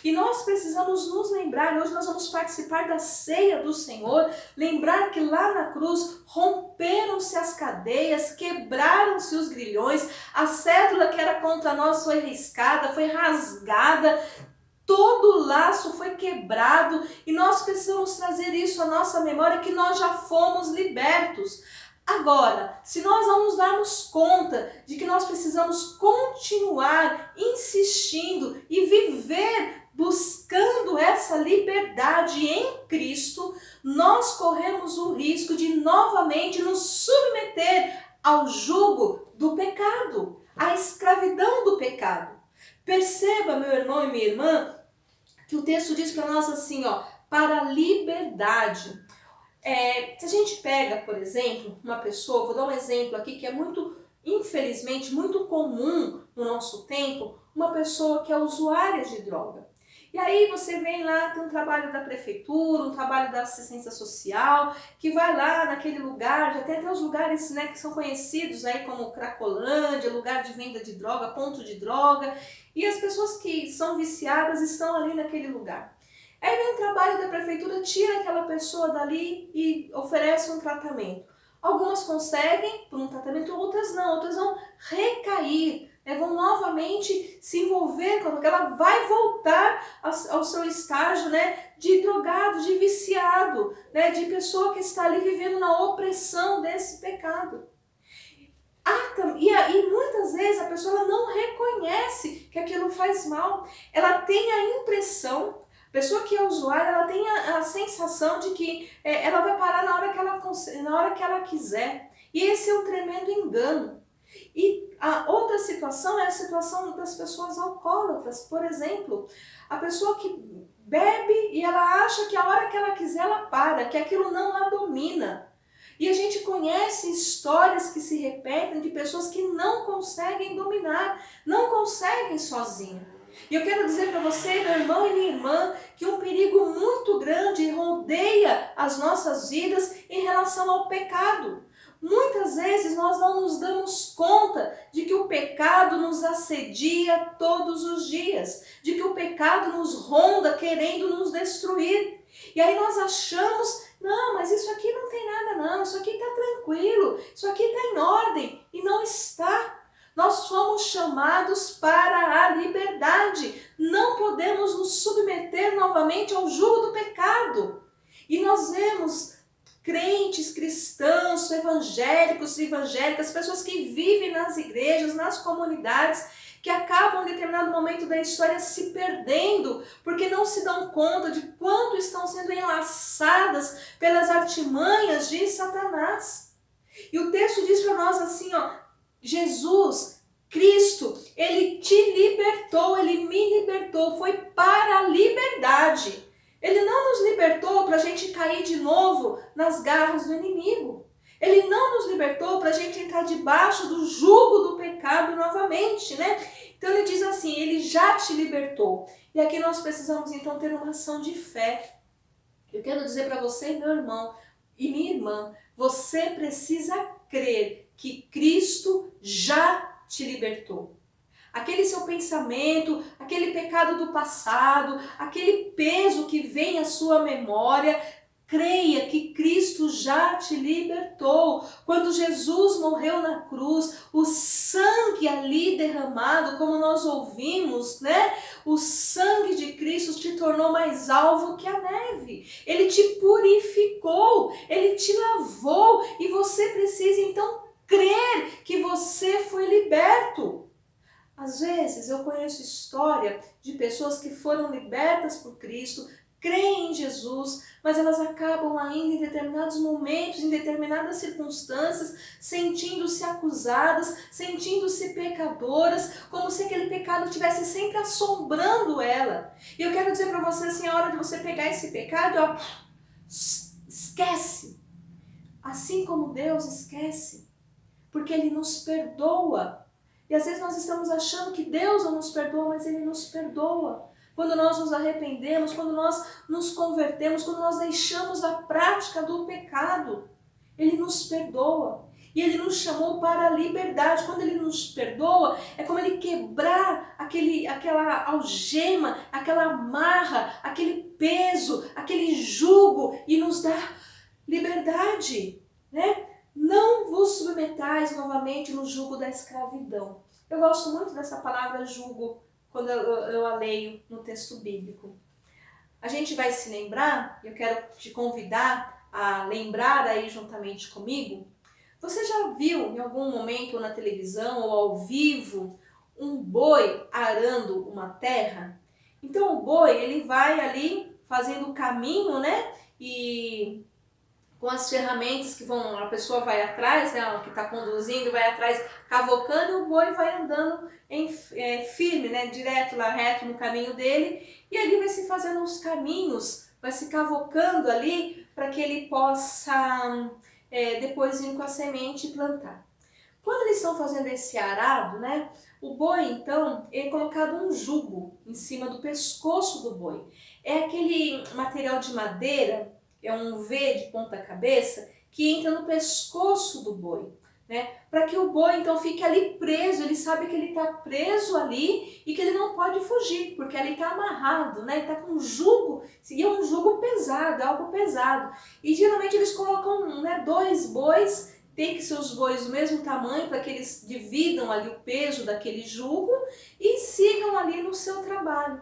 E nós precisamos nos lembrar, hoje nós vamos participar da ceia do Senhor, lembrar que lá na cruz romperam-se as cadeias, quebraram-se os grilhões, a cédula que era contra nós foi riscada, foi rasgada, todo o laço foi quebrado e nós precisamos trazer isso à nossa memória, que nós já fomos libertos. Agora, se nós não nos darmos conta de que nós precisamos continuar insistindo e viver buscando essa liberdade em Cristo, nós corremos o risco de novamente nos submeter ao jugo do pecado, à escravidão do pecado. Perceba, meu irmão e minha irmã, que o texto diz para nós assim, para a liberdade. Se a gente pega, por exemplo, uma pessoa, vou dar um exemplo aqui que é muito, infelizmente, muito comum no nosso tempo, uma pessoa que é usuária de droga. E aí você vem lá, tem um trabalho da prefeitura, um trabalho da assistência social, que vai lá naquele lugar, já tem até os lugares, né, que são conhecidos aí como Cracolândia, lugar de venda de droga, ponto de droga, e as pessoas que são viciadas estão ali naquele lugar. Aí vem o trabalho da prefeitura, tira aquela pessoa dali e oferece um tratamento. Algumas conseguem por um tratamento, outras vão recair, vão novamente se envolver com ela, vai voltar ao seu estágio, de drogado, de viciado, de pessoa que está ali vivendo na opressão desse pecado. E muitas vezes a pessoa não reconhece que aquilo faz mal, ela tem a impressão, a pessoa que é usuária, ela tem a sensação de que ela vai parar na hora que ela quiser. E esse é um tremendo engano. E a outra situação é a situação das pessoas alcoólatras. Por exemplo, a pessoa que bebe e ela acha que a hora que ela quiser ela para, que aquilo não a domina. E a gente conhece histórias que se repetem de pessoas que não conseguem dominar, não conseguem sozinhas. E eu quero dizer para você, meu irmão e minha irmã, que um perigo muito grande rodeia as nossas vidas em relação ao pecado. Muitas vezes nós não nos damos conta de que o pecado nos assedia todos os dias, de que o pecado nos ronda querendo nos destruir. E aí nós achamos, não, mas isso aqui não tem nada não, isso aqui está tranquilo, isso aqui está em ordem, e não está. Nós somos chamados para a liberdade, não podemos nos submeter novamente ao jugo do pecado. E nós vemos crentes, cristãos, evangélicos, evangélicas, pessoas que vivem nas igrejas, nas comunidades, que acabam em determinado momento da história se perdendo, porque não se dão conta de quanto estão sendo enlaçadas pelas artimanhas de Satanás. E o texto diz para nós assim, Jesus, Cristo, Ele te libertou, Ele me libertou, foi para a liberdade. Ele não nos libertou para a gente cair de novo nas garras do inimigo. Ele não nos libertou para a gente entrar debaixo do jugo do pecado novamente, Então ele diz assim, Ele já te libertou. E aqui nós precisamos então ter uma ação de fé. Eu quero dizer para você, meu irmão e minha irmã, você precisa crer que Cristo já te libertou. Aquele seu pensamento, aquele pecado do passado, aquele peso que vem à sua memória, creia que Cristo já te libertou. Quando Jesus morreu na cruz, o sangue sangue ali derramado, como nós ouvimos, né? O sangue de Cristo te tornou mais alvo que a neve. Ele te purificou, ele te lavou e você precisa então crer que você foi liberto. Às vezes eu conheço história de pessoas que foram libertas por Cristo, creem em Jesus, mas elas acabam ainda em determinados momentos, em determinadas circunstâncias, sentindo-se acusadas, sentindo-se pecadoras, como se aquele pecado estivesse sempre assombrando ela. E eu quero dizer para você assim, a hora de você pegar esse pecado, ó, esquece. Assim como Deus esquece, porque Ele nos perdoa. E às vezes nós estamos achando que Deus não nos perdoa, mas Ele nos perdoa. Quando nós nos arrependemos, quando nós nos convertemos, quando nós deixamos a prática do pecado, Ele nos perdoa. E Ele nos chamou para a liberdade. Quando Ele nos perdoa, é como Ele quebrar aquela algema, aquela amarra, aquele peso, aquele jugo e nos dar liberdade, né? Não vos submetais novamente no jugo da escravidão. Eu gosto muito dessa palavra jugo quando eu a leio no texto bíblico. A gente vai se lembrar, eu quero te convidar a lembrar aí juntamente comigo. Você já viu em algum momento na televisão ou ao vivo um boi arando uma terra? Então o boi, ele vai ali fazendo o caminho, né? E com as ferramentas que a pessoa vai atrás, né, que está conduzindo, vai atrás, cavocando, e o boi vai andando firme, né, direto lá, reto no caminho dele, e ali vai se fazendo os caminhos, vai se cavocando ali, para que ele possa depois vir com a semente e plantar. Quando eles estão fazendo esse arado, né, o boi, então, é colocado um jugo em cima do pescoço do boi. É aquele material de madeira, é um V de ponta cabeça, que entra no pescoço do boi, né? Para que o boi então fique ali preso, ele sabe que ele está preso ali e que ele não pode fugir, porque ali está amarrado, né? Ele está com um jugo, e é um jugo pesado, é algo pesado. E geralmente eles colocam, né, 2 bois, tem que ser os bois do mesmo tamanho para que eles dividam ali o peso daquele jugo e sigam ali no seu trabalho.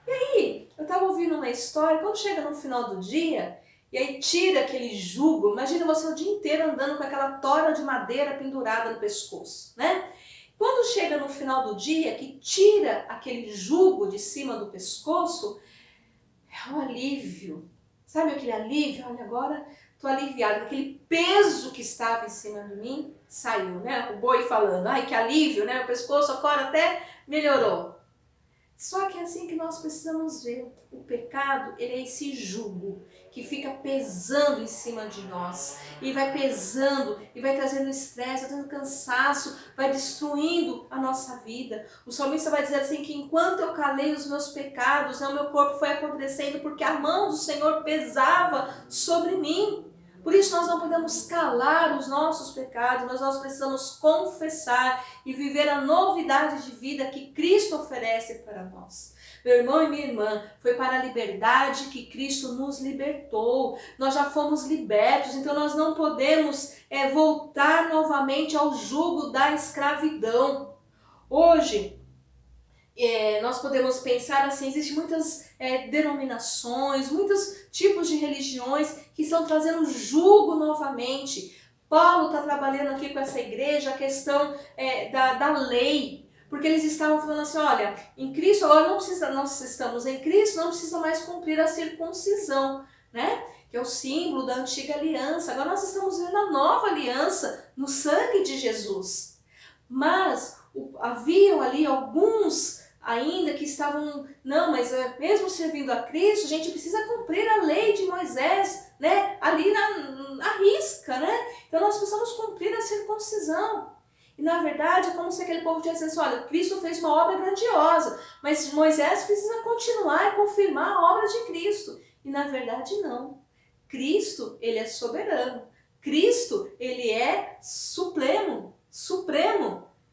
E aí, eu estava ouvindo uma história, quando chega no final do dia, e aí tira aquele jugo, imagina você o dia inteiro andando com aquela tora de madeira pendurada no pescoço, né? Quando chega no final do dia, que tira aquele jugo de cima do pescoço, é um alívio. Sabe aquele alívio? Olha, agora estou aliviada, aquele peso que estava em cima de mim saiu, né? O boi falando, ai que alívio, né? O pescoço agora até melhorou. Só que é assim que nós precisamos ver. O pecado, ele é esse jugo que fica pesando em cima de nós. E vai pesando, e vai trazendo estresse, vai trazendo cansaço, vai destruindo a nossa vida. O salmista vai dizer assim que enquanto eu calei os meus pecados, o meu corpo foi apodrecendo porque a mão do Senhor pesava sobre mim. Por isso nós não podemos calar os nossos pecados, mas nós precisamos confessar e viver a novidade de vida que Cristo oferece para nós. Meu irmão e minha irmã, foi para a liberdade que Cristo nos libertou. Nós já fomos libertos, então nós não podemos voltar novamente ao jugo da escravidão. Hoje, nós podemos pensar assim, existem muitas denominações, muitos tipos de religiões que estão trazendo jugo novamente. Paulo está trabalhando aqui com essa igreja a questão da lei, porque eles estavam falando assim, olha, em Cristo, agora nós estamos em Cristo, não precisa mais cumprir a circuncisão, né? Que é o símbolo da antiga aliança. Agora nós estamos vendo a nova aliança no sangue de Jesus. Mas haviam ali alguns ainda que estavam, não, mas mesmo servindo a Cristo, a gente precisa cumprir a lei de Moisés, né? Ali na risca, né? Então nós precisamos cumprir a circuncisão. E na verdade é como se aquele povo tivesse assim, olha, Cristo fez uma obra grandiosa, mas Moisés precisa continuar e confirmar a obra de Cristo. E na verdade não. Cristo, ele é soberano. Cristo, ele é supremo.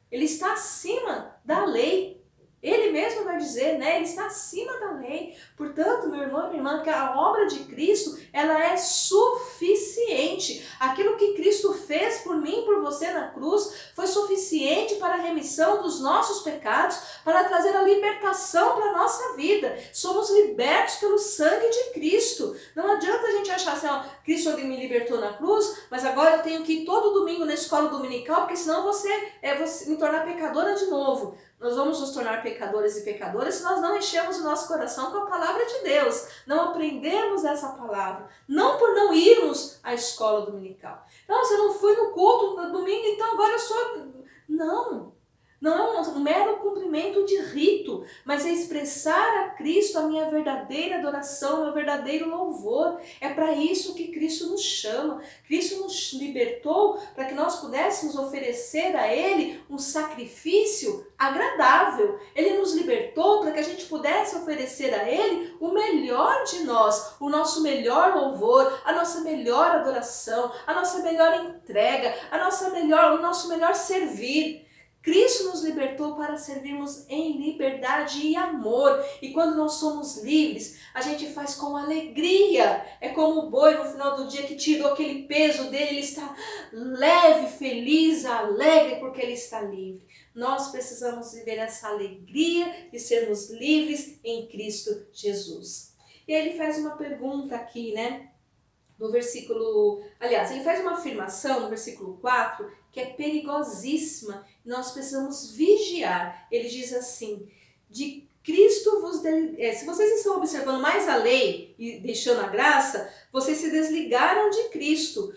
Ele está acima da lei. Ele mesmo vai dizer, né? Ele está acima da lei. Portanto, meu irmão e minha irmã, que a obra de Cristo, ela é suficiente. Aquilo que Cristo fez por mim e por você na cruz foi suficiente para a remissão dos nossos pecados, para trazer a libertação para a nossa vida. Somos libertos pelo sangue de Cristo. Não adianta a gente achar assim, ó, Cristo me libertou na cruz, mas agora eu tenho que ir todo domingo na escola dominical, porque senão eu vou me tornar pecadora de novo. Nós vamos nos tornar pecadores e pecadoras se nós não enchemos o nosso coração com a palavra de Deus, não aprendemos essa palavra, não por não irmos à escola dominical. Não, você não foi no culto no domingo, então agora eu sou... Não é um mero cumprimento de rito, mas é expressar a Cristo a minha verdadeira adoração, o meu verdadeiro louvor. É para isso que Cristo nos chama. Cristo nos libertou para que nós pudéssemos oferecer a Ele um sacrifício agradável. Ele nos libertou para que a gente pudesse oferecer a Ele o melhor de nós, o nosso melhor louvor, a nossa melhor adoração, a nossa melhor entrega, o nosso melhor servir. Cristo nos libertou para servirmos em liberdade e amor. E quando nós somos livres, a gente faz com alegria. É como o boi no final do dia que tirou aquele peso dele, ele está leve, feliz, alegre porque ele está livre. Nós precisamos viver essa alegria de sermos livres em Cristo Jesus. E aí ele faz uma pergunta aqui, né? No versículo, aliás, ele faz uma afirmação no versículo 4 que é perigosíssima. Nós precisamos vigiar. Ele diz assim, de Cristo se vocês estão observando mais a lei e deixando a graça, vocês se desligaram de Cristo.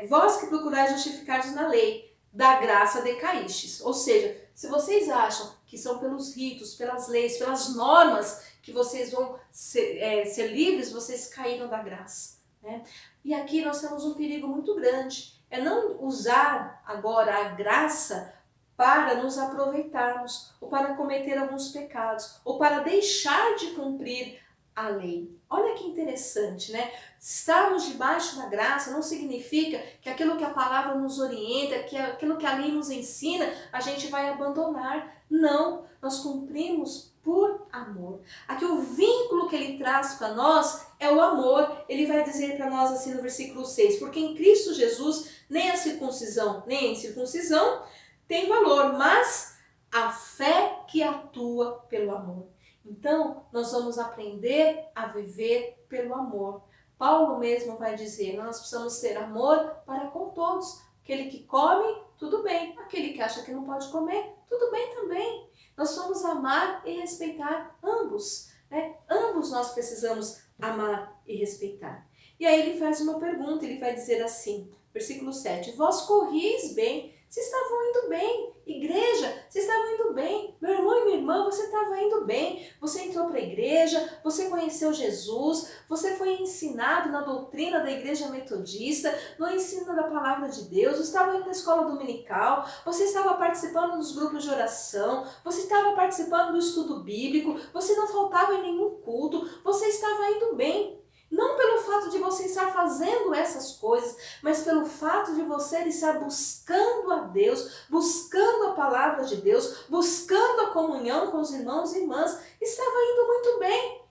Vós que procurais justificar-vos na lei, da graça decaístes. Ou seja, se vocês acham que são pelos ritos, pelas leis, pelas normas que vocês vão ser livres, vocês caíram da graça. Né? E aqui nós temos um perigo muito grande, é não usar agora a graça para nos aproveitarmos, ou para cometer alguns pecados, ou para deixar de cumprir a lei. Olha que interessante, né? Estarmos debaixo da graça não significa que aquilo que a palavra nos orienta, que aquilo que a lei nos ensina, a gente vai abandonar. Não, nós cumprimos por amor. Aqui o vínculo que ele traz para nós é o amor. Ele vai dizer para nós assim no versículo 6, porque em Cristo Jesus nem a circuncisão nem a incircuncisão tem valor, mas a fé que atua pelo amor. Então, nós vamos aprender a viver pelo amor. Paulo mesmo vai dizer, nós precisamos ter amor para com todos. Aquele que come, tudo bem. Aquele que acha que não pode comer, tudo bem também. Nós vamos amar e respeitar ambos. Né? Ambos nós precisamos amar e respeitar. E aí ele faz uma pergunta, ele vai dizer assim, versículo 7, vós corrieis bem, vocês estavam indo bem. Igreja, vocês estavam indo bem. Meu irmão e minha irmã, você estava indo bem. Você entrou para a igreja, você conheceu Jesus, você foi ensinado na doutrina da igreja metodista, no ensino da palavra de Deus, você estava indo na escola dominical, você estava participando dos grupos de oração, você estava participando do estudo bíblico, você não faltava em nenhum culto, você estava indo bem. Não pelo fato de você estar fazendo essas coisas, mas pelo fato de você estar buscando a Deus, buscando a palavra de Deus, buscando a comunhão com os irmãos e irmãs. Estava indo muito bem.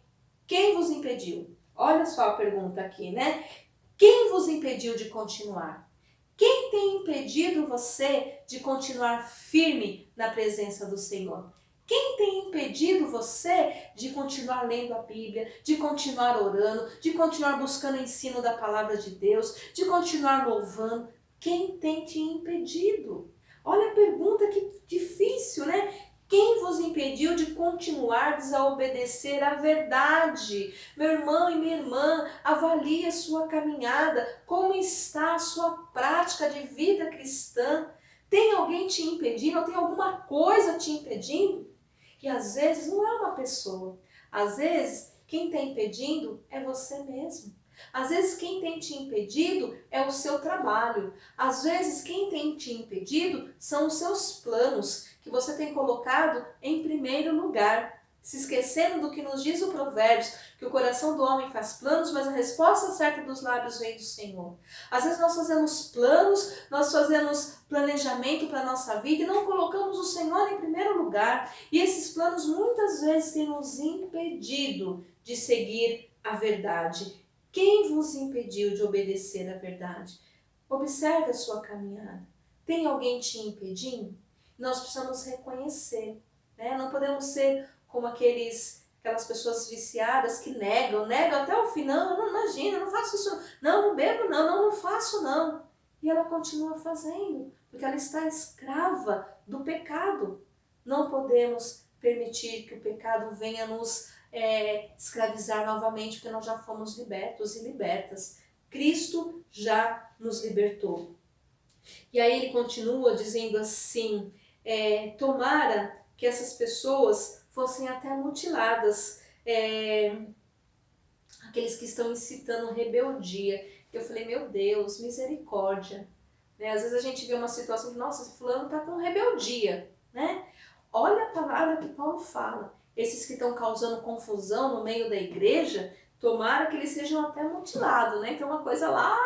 Quem vos impediu? Olha só a pergunta aqui, né? Quem vos impediu de continuar? Quem tem impedido você de continuar firme na presença do Senhor? Quem tem impedido você de continuar lendo a Bíblia, de continuar orando, de continuar buscando o ensino da palavra de Deus, de continuar louvando? Quem tem te impedido? Olha a pergunta que difícil, né? Quem vos impediu de continuar a obedecer à verdade? Meu irmão e minha irmã, avalie a sua caminhada, como está a sua prática de vida cristã? Tem alguém te impedindo ou tem alguma coisa te impedindo? E às vezes não é uma pessoa, às vezes quem está impedindo é você mesmo. Às vezes quem tem te impedido é o seu trabalho. Às vezes quem tem te impedido são os seus planos que você tem colocado em primeiro lugar. Se esquecendo do que nos diz o Provérbios, que o coração do homem faz planos, mas a resposta certa dos lábios vem do Senhor. Às vezes nós fazemos planos, nós fazemos planejamento para a nossa vida e não colocamos o Senhor em primeiro lugar. E esses planos muitas vezes têm nos impedido de seguir a verdade. Quem vos impediu de obedecer à verdade? Observe a sua caminhada. tem alguém te impedindo? Nós precisamos reconhecer, né? Não podemos ser como aquelas pessoas viciadas que negam até o fim. Não, imagina, eu não faço isso, não bebo não faço não. E ela continua fazendo, porque ela está escrava do pecado. Não podemos permitir que o pecado venha nos escravizar novamente, porque nós já fomos libertos e libertas. Cristo já nos libertou. E aí ele continua dizendo assim, tomara que essas pessoas fossem até mutiladas, aqueles que estão incitando rebeldia. Eu falei, meu Deus, misericórdia. Né? Às vezes a gente vê uma situação que, nossa, esse fulano está com rebeldia. Né? Olha a palavra que Paulo fala. Esses que estão causando confusão no meio da igreja, tomara que eles sejam até mutilados. Né? Então uma coisa lá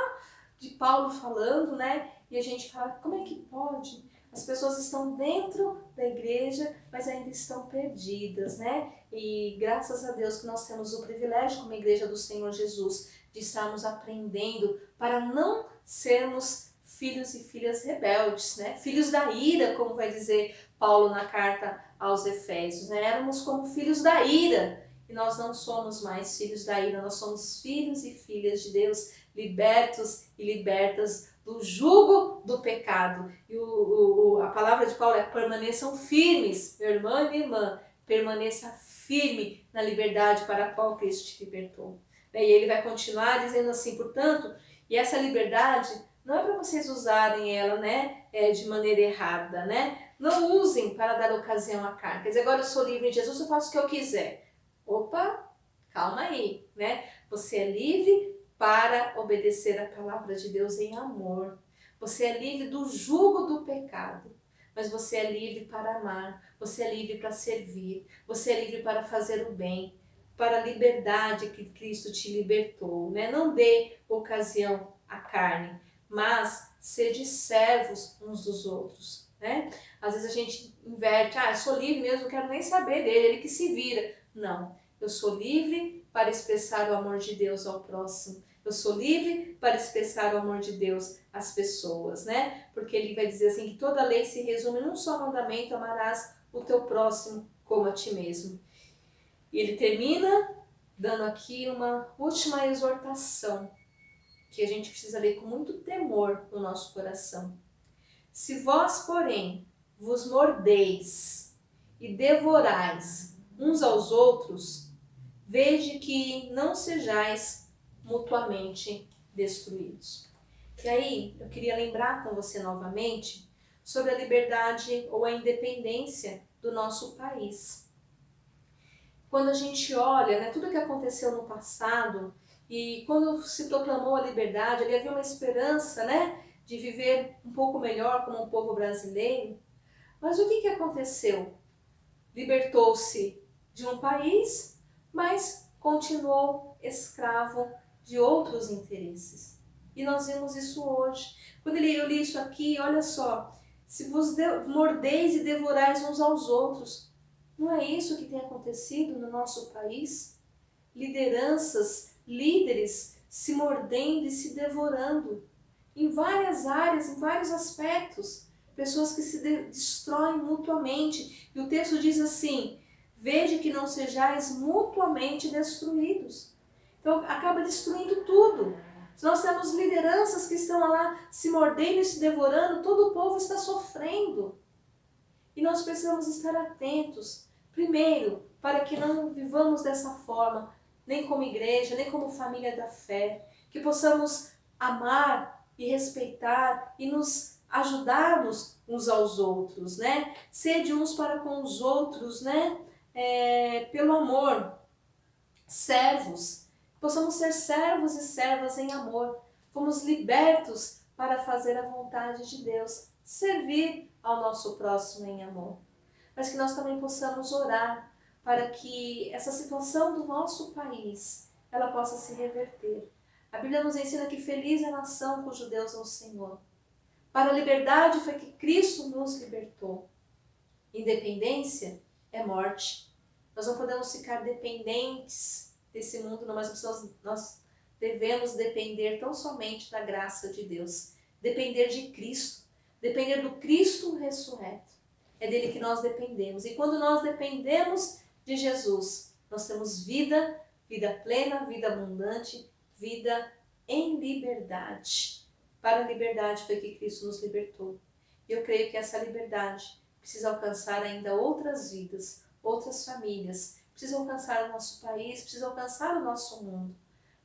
de Paulo falando, né? E a gente fala, como é que pode? As pessoas estão dentro da igreja, mas ainda estão perdidas, né? E graças a Deus que nós temos o privilégio, como igreja do Senhor Jesus, de estarmos aprendendo para não sermos filhos e filhas rebeldes, né? Filhos da ira, como vai dizer Paulo na carta aos Efésios, né? Éramos como filhos da ira, e nós não somos mais filhos da ira, nós somos filhos e filhas de Deus, libertos e libertas do jugo do pecado. E a palavra de Paulo é: permaneçam firmes, meu irmão e minha irmã, permaneça firme na liberdade para a qual Cristo te libertou. E ele vai continuar dizendo assim, portanto, e essa liberdade não é para vocês usarem ela, né, de maneira errada, né? Não usem para dar ocasião à carne. Quer dizer, agora eu sou livre em Jesus, eu faço o que eu quiser. Opa, calma aí, né? Você é livre para obedecer a palavra de Deus em amor. Você é livre do jugo do pecado, mas você é livre para amar, você é livre para servir, você é livre para fazer o bem, para a liberdade que Cristo te libertou, né? Não dê ocasião à carne, mas sede servos uns dos outros, né? Às vezes a gente inverte, eu sou livre mesmo, não quero nem saber dele, ele que se vira. Não, eu sou livre para expressar o amor de Deus ao próximo. Eu sou livre para expressar o amor de Deus às pessoas, né? Porque ele vai dizer assim, que toda lei se resume num só mandamento: amarás o teu próximo como a ti mesmo. E ele termina dando aqui uma última exortação, que a gente precisa ler com muito temor no nosso coração. Se vós, porém, vos mordeis e devorais uns aos outros, vede que não sejais mutuamente destruídos. E aí, eu queria lembrar com você novamente sobre a liberdade ou a independência do nosso país. Quando a gente olha, né, tudo que aconteceu no passado, e quando se proclamou a liberdade, ali havia uma esperança, né, de viver um pouco melhor como um povo brasileiro. Mas o que aconteceu? Libertou-se de um país, mas continuou escravo de outros interesses. E nós vemos isso hoje. Quando eu li isso aqui, olha só, se vos mordeis e devorais uns aos outros, não é isso que tem acontecido no nosso país? Lideranças, líderes se mordendo e se devorando, em várias áreas, em vários aspectos, pessoas que se destroem mutuamente. E o texto diz assim, vede que não sejais mutuamente destruídos. Então acaba destruindo tudo. Se nós temos lideranças que estão lá se mordendo e se devorando, todo o povo está sofrendo. E nós precisamos estar atentos, primeiro, para que não vivamos dessa forma, nem como igreja, nem como família da fé, que possamos amar e respeitar e nos ajudarmos uns aos outros, né? Sede uns para com os outros, né? Pelo amor, servos. Possamos ser servos e servas em amor. Fomos libertos para fazer a vontade de Deus, servir ao nosso próximo em amor. Mas que nós também possamos orar para que essa situação do nosso país, ela possa se reverter. A Bíblia nos ensina que feliz é a nação cujo Deus é o Senhor. Para a liberdade foi que Cristo nos libertou. Independência é morte. Nós não podemos ficar dependentes desse mundo, mas nós devemos depender tão somente da graça de Deus, depender de Cristo, depender do Cristo ressurreto. É dele que nós dependemos. E quando nós dependemos de Jesus, nós temos vida, vida plena, vida abundante, vida em liberdade. Para a liberdade foi que Cristo nos libertou. E eu creio que essa liberdade precisa alcançar ainda outras vidas, outras famílias, precisa alcançar o nosso país, precisa alcançar o nosso mundo.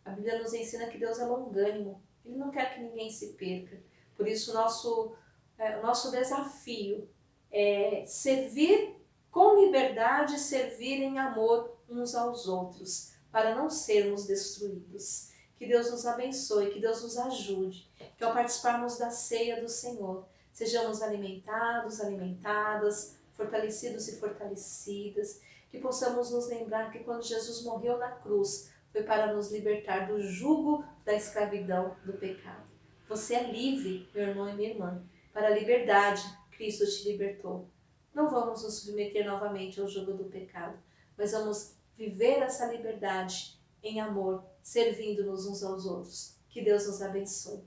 A Bíblia nos ensina que Deus é longânimo, Ele não quer que ninguém se perca. Por isso o nosso desafio é servir com liberdade, servir em amor uns aos outros, para não sermos destruídos. Que Deus nos abençoe, que Deus nos ajude, que ao participarmos da ceia do Senhor, sejamos alimentados, alimentadas, fortalecidos e fortalecidas, que possamos nos lembrar que quando Jesus morreu na cruz, foi para nos libertar do jugo da escravidão do pecado. Você é livre, meu irmão e minha irmã. Para a liberdade, Cristo te libertou. Não vamos nos submeter novamente ao jugo do pecado, mas vamos viver essa liberdade em amor, servindo-nos uns aos outros. Que Deus nos abençoe.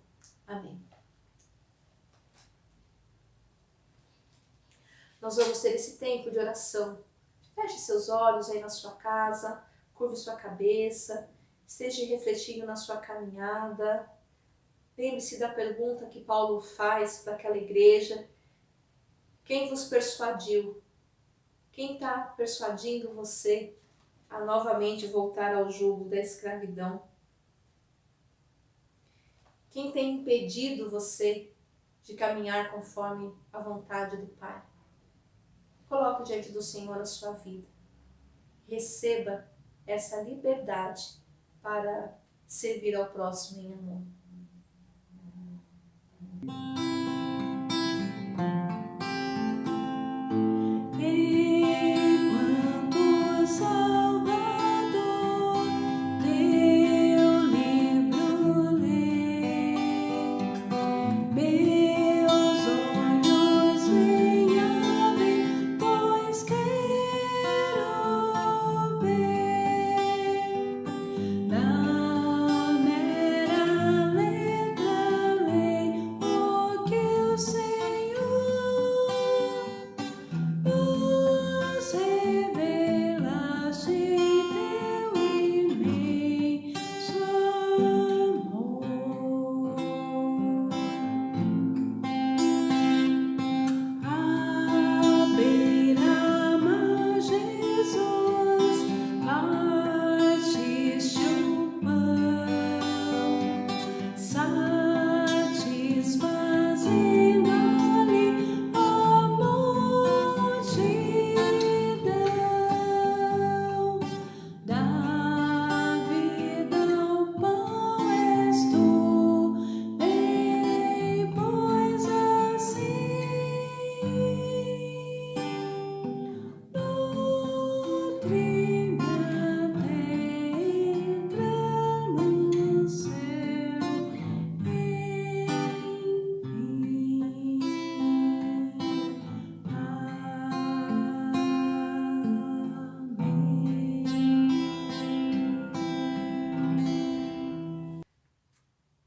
Amém. Nós vamos ter esse tempo de oração. Feche seus olhos aí na sua casa, curve sua cabeça, esteja refletindo na sua caminhada. Lembre-se da pergunta que Paulo faz para aquela igreja. Quem vos persuadiu? Quem está persuadindo você a novamente voltar ao jugo da escravidão? Quem tem impedido você de caminhar conforme a vontade do Pai? Coloque diante do Senhor a sua vida. Receba essa liberdade para servir ao próximo em amor. Enquanto o Salvador teu livro lê, meus olhos vêm abrir, pois quero ver na mera letra lei o que o Senhor nos revelaste teu imenso amor. À beira-mar, Jesus, partiste o pão, satisfazendo ali a multidão. Da vida ao pão és tu, bem, pois assim nutre-me até entrar no céu, enfim.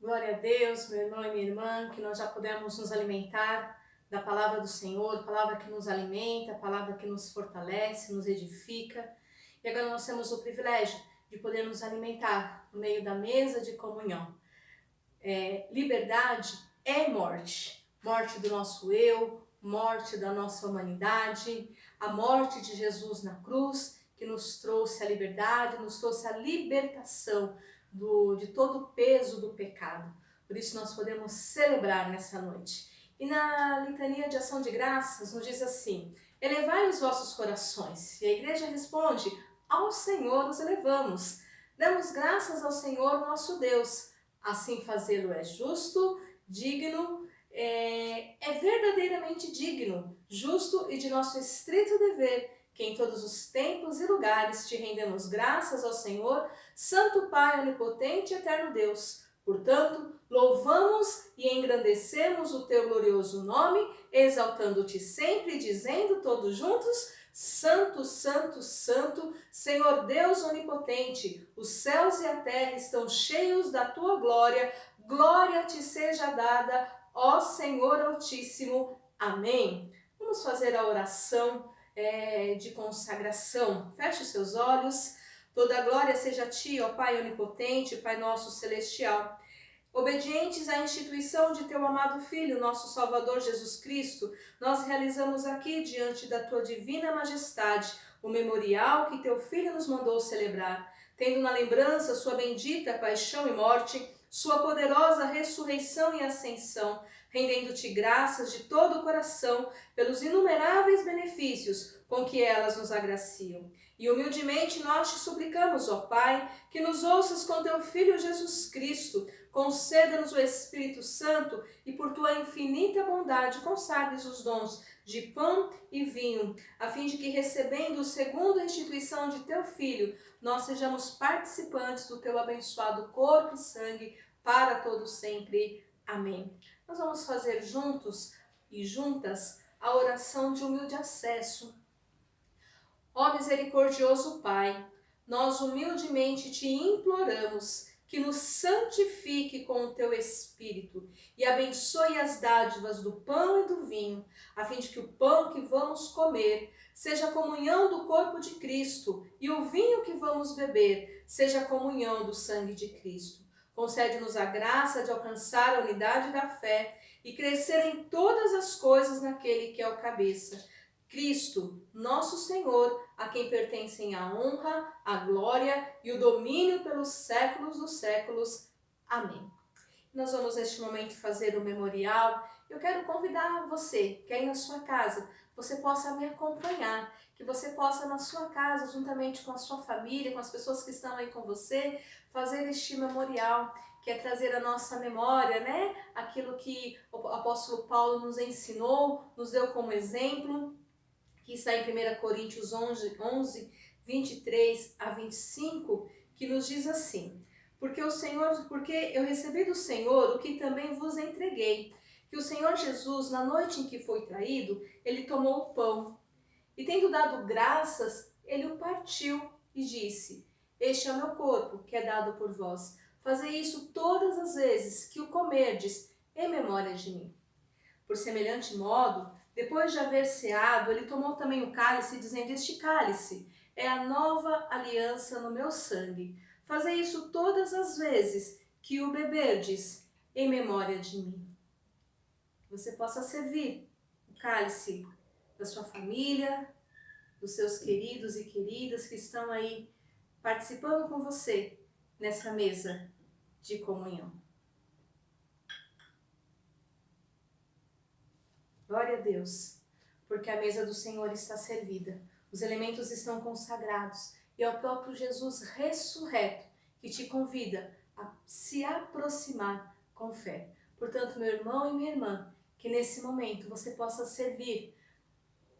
Glória a Deus, meu irmão e minha irmã, que nós já pudemos nos alimentar da palavra do Senhor, palavra que nos alimenta, palavra que nos fortalece, nos edifica. E agora nós temos o privilégio de poder nos alimentar no meio da mesa de comunhão. Liberdade é morte. Morte do nosso eu, morte da nossa humanidade, a morte de Jesus na cruz, que nos trouxe a liberdade, nos trouxe a libertação de todo o peso do pecado. Por isso nós podemos celebrar nessa noite. E na litania de ação de graças nos diz assim: elevai os vossos corações. E a igreja responde: ao Senhor os elevamos. Damos graças ao Senhor nosso Deus. Assim fazê-lo é justo, digno, é verdadeiramente digno, justo e de nosso estrito dever, que em todos os tempos e lugares te rendemos graças ao Senhor, Santo Pai, onipotente e eterno Deus. Portanto, louvamos e engrandecemos o teu glorioso nome, exaltando-te sempre, dizendo todos juntos: Santo, Santo, Santo, Senhor Deus onipotente, os céus e a terra estão cheios da tua glória, glória te seja dada, ó Senhor Altíssimo. Amém. Vamos fazer a oração de consagração. Feche os seus olhos. Toda glória seja a Ti, ó Pai onipotente, Pai nosso celestial. Obedientes à instituição de Teu amado Filho, nosso Salvador Jesus Cristo, nós realizamos aqui, diante da Tua divina majestade, o memorial que Teu Filho nos mandou celebrar, tendo na lembrança Sua bendita paixão e morte, Sua poderosa ressurreição e ascensão, rendendo-Te graças de todo o coração pelos inumeráveis benefícios com que elas nos agraciam. E humildemente nós Te suplicamos, ó Pai, que nos ouças com Teu Filho Jesus Cristo, conceda-nos o Espírito Santo e por Tua infinita bondade consagres os dons de pão e vinho, a fim de que, recebendo segundo a instituição de Teu Filho, nós sejamos participantes do Teu abençoado corpo e sangue para todo sempre. Amém. Nós vamos fazer juntos e juntas a oração de humilde acesso. Ó misericordioso Pai, nós humildemente Te imploramos que nos santifique com o Teu Espírito e abençoe as dádivas do pão e do vinho, a fim de que o pão que vamos comer seja a comunhão do corpo de Cristo e o vinho que vamos beber seja a comunhão do sangue de Cristo. Concede-nos a graça de alcançar a unidade da fé e crescer em todas as coisas naquele que é o cabeça, Cristo, nosso Senhor, a quem pertencem a honra, a glória e o domínio pelos séculos dos séculos. Amém. Nós vamos neste momento fazer o memorial. Eu quero convidar você, que aí na sua casa, você possa me acompanhar, que você possa na sua casa, juntamente com a sua família, com as pessoas que estão aí com você, fazer este memorial, que é trazer a nossa memória, né? Aquilo que o apóstolo Paulo nos ensinou, nos deu como exemplo, que está em 1 Coríntios 11, 23 a 25, que nos diz assim: porque eu recebi do Senhor o que também vos entreguei, que o Senhor Jesus, na noite em que foi traído, ele tomou o pão, e tendo dado graças, ele o partiu e disse: este é o meu corpo, que é dado por vós. Fazei isso todas as vezes que o comerdes, em memória de mim. Por semelhante modo, depois de haver ceado, ele tomou também o cálice, dizendo: este cálice é a nova aliança no meu sangue. Fazei isso todas as vezes que o beberdes, em memória de mim. Que você possa servir o cálice da sua família, dos seus queridos e queridas que estão aí participando com você nessa mesa de comunhão. Glória a Deus, porque a mesa do Senhor está servida, os elementos estão consagrados e é o próprio Jesus ressurreto que te convida a se aproximar com fé. Portanto, meu irmão e minha irmã, que nesse momento você possa servir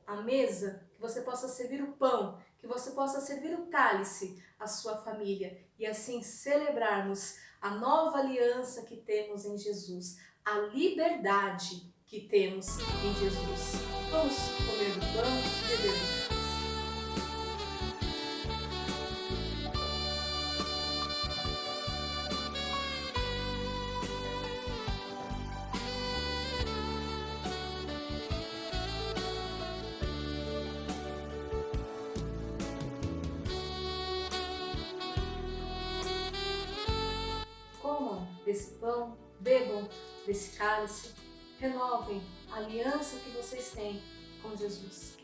a mesa, que você possa servir o pão, que você possa servir o cálice à sua família e assim celebrarmos a nova aliança que temos em Jesus, a liberdade que temos em Jesus. Vamos comer do pão e beber do cálice. Comam desse pão, bebam desse cálice, renovem a aliança que vocês têm com Jesus.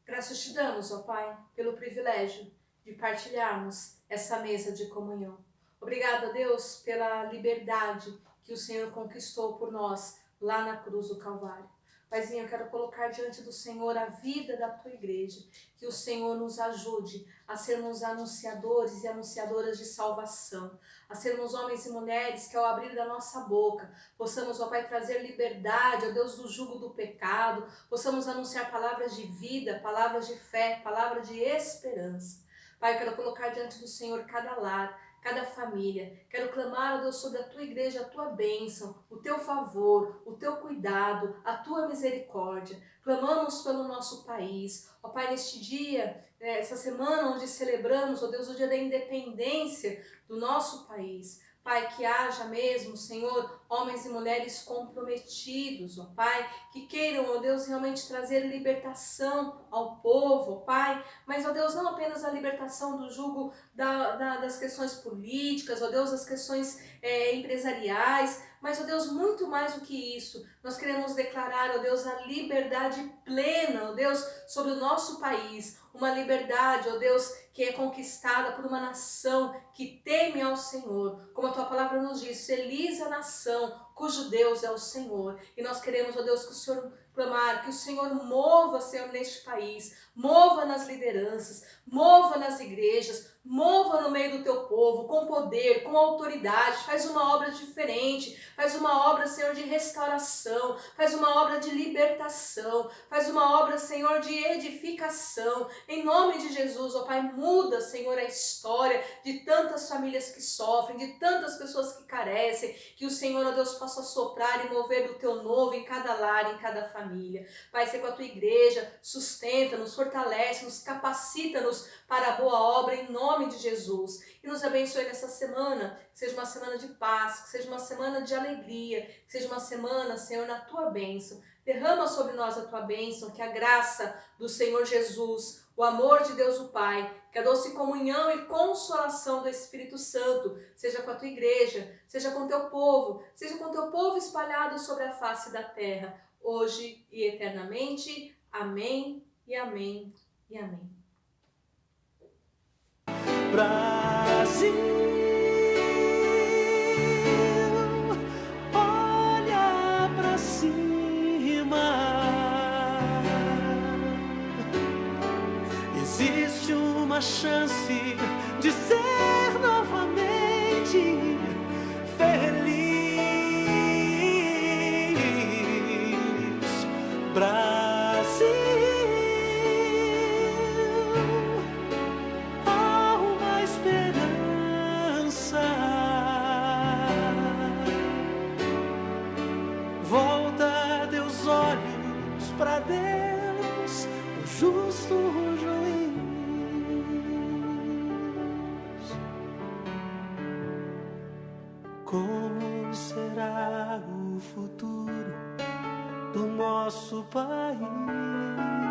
Graças te damos, ó Pai, pelo privilégio de partilharmos essa mesa de comunhão. Obrigado, Deus, pela liberdade que o Senhor conquistou por nós lá na cruz do Calvário. Paizinho, eu quero colocar diante do Senhor a vida da tua igreja, que o Senhor nos ajude a sermos anunciadores e anunciadoras de salvação, a sermos homens e mulheres que ao abrir da nossa boca, possamos, ó Pai, trazer liberdade, ó Deus, do jugo do pecado, possamos anunciar palavras de vida, palavras de fé, palavras de esperança. Pai, eu quero colocar diante do Senhor cada lar, cada família. Quero clamar, ó Deus, sobre a tua igreja, a tua bênção, o teu favor, o teu cuidado, a tua misericórdia. Clamamos pelo nosso país. Ó Pai, neste dia, essa semana onde celebramos, ó Deus, o dia da independência do nosso país. Pai, que haja mesmo, Senhor, homens e mulheres comprometidos, ó Pai, que queiram, ó Deus, realmente trazer libertação ao povo, ó Pai, mas, ó Deus, não apenas a libertação do jugo das questões políticas, ó Deus, das questões empresariais, mas, ó Deus, muito mais do que isso, nós queremos declarar, ó Deus, a liberdade plena, ó Deus, sobre o nosso país, uma liberdade, ó Deus, que é conquistada por uma nação que teme ao Senhor, como a tua palavra nos diz, feliz a nação cujo Deus é o Senhor. E nós queremos, ó Deus, que o Senhor clamar, que o Senhor mova, Senhor, neste país, mova nas lideranças, mova nas igrejas, mova no meio do teu povo, com poder, com autoridade, faz uma obra diferente, faz uma obra, Senhor, de restauração, faz uma obra de libertação, faz uma obra, Senhor, de edificação, em nome de Jesus, ó Pai, muda, Senhor, a história de tantas famílias que sofrem, de tantas pessoas que carecem, que o Senhor, ó Deus, possa soprar e mover do teu novo em cada lar, em cada família. Pai, ser com a tua igreja, sustenta-nos, fortalece-nos, capacita-nos para a boa obra, em nome de Jesus. E nos abençoe nessa semana, que seja uma semana de paz, que seja uma semana de alegria, que seja uma semana, Senhor, na tua bênção. Derrama sobre nós a tua bênção, que a graça do Senhor Jesus, o amor de Deus o Pai, que a doce comunhão e consolação do Espírito Santo seja com a tua igreja, seja com o teu povo, seja com o teu povo espalhado sobre a face da terra, hoje e eternamente. Amém e amém e amém. Brasil, olha pra cima. Existe uma chance de ser novamente feliz. Brasil, há uma esperança. Volta teus olhos pra Deus, o justo juiz. Como será o futuro do nosso país?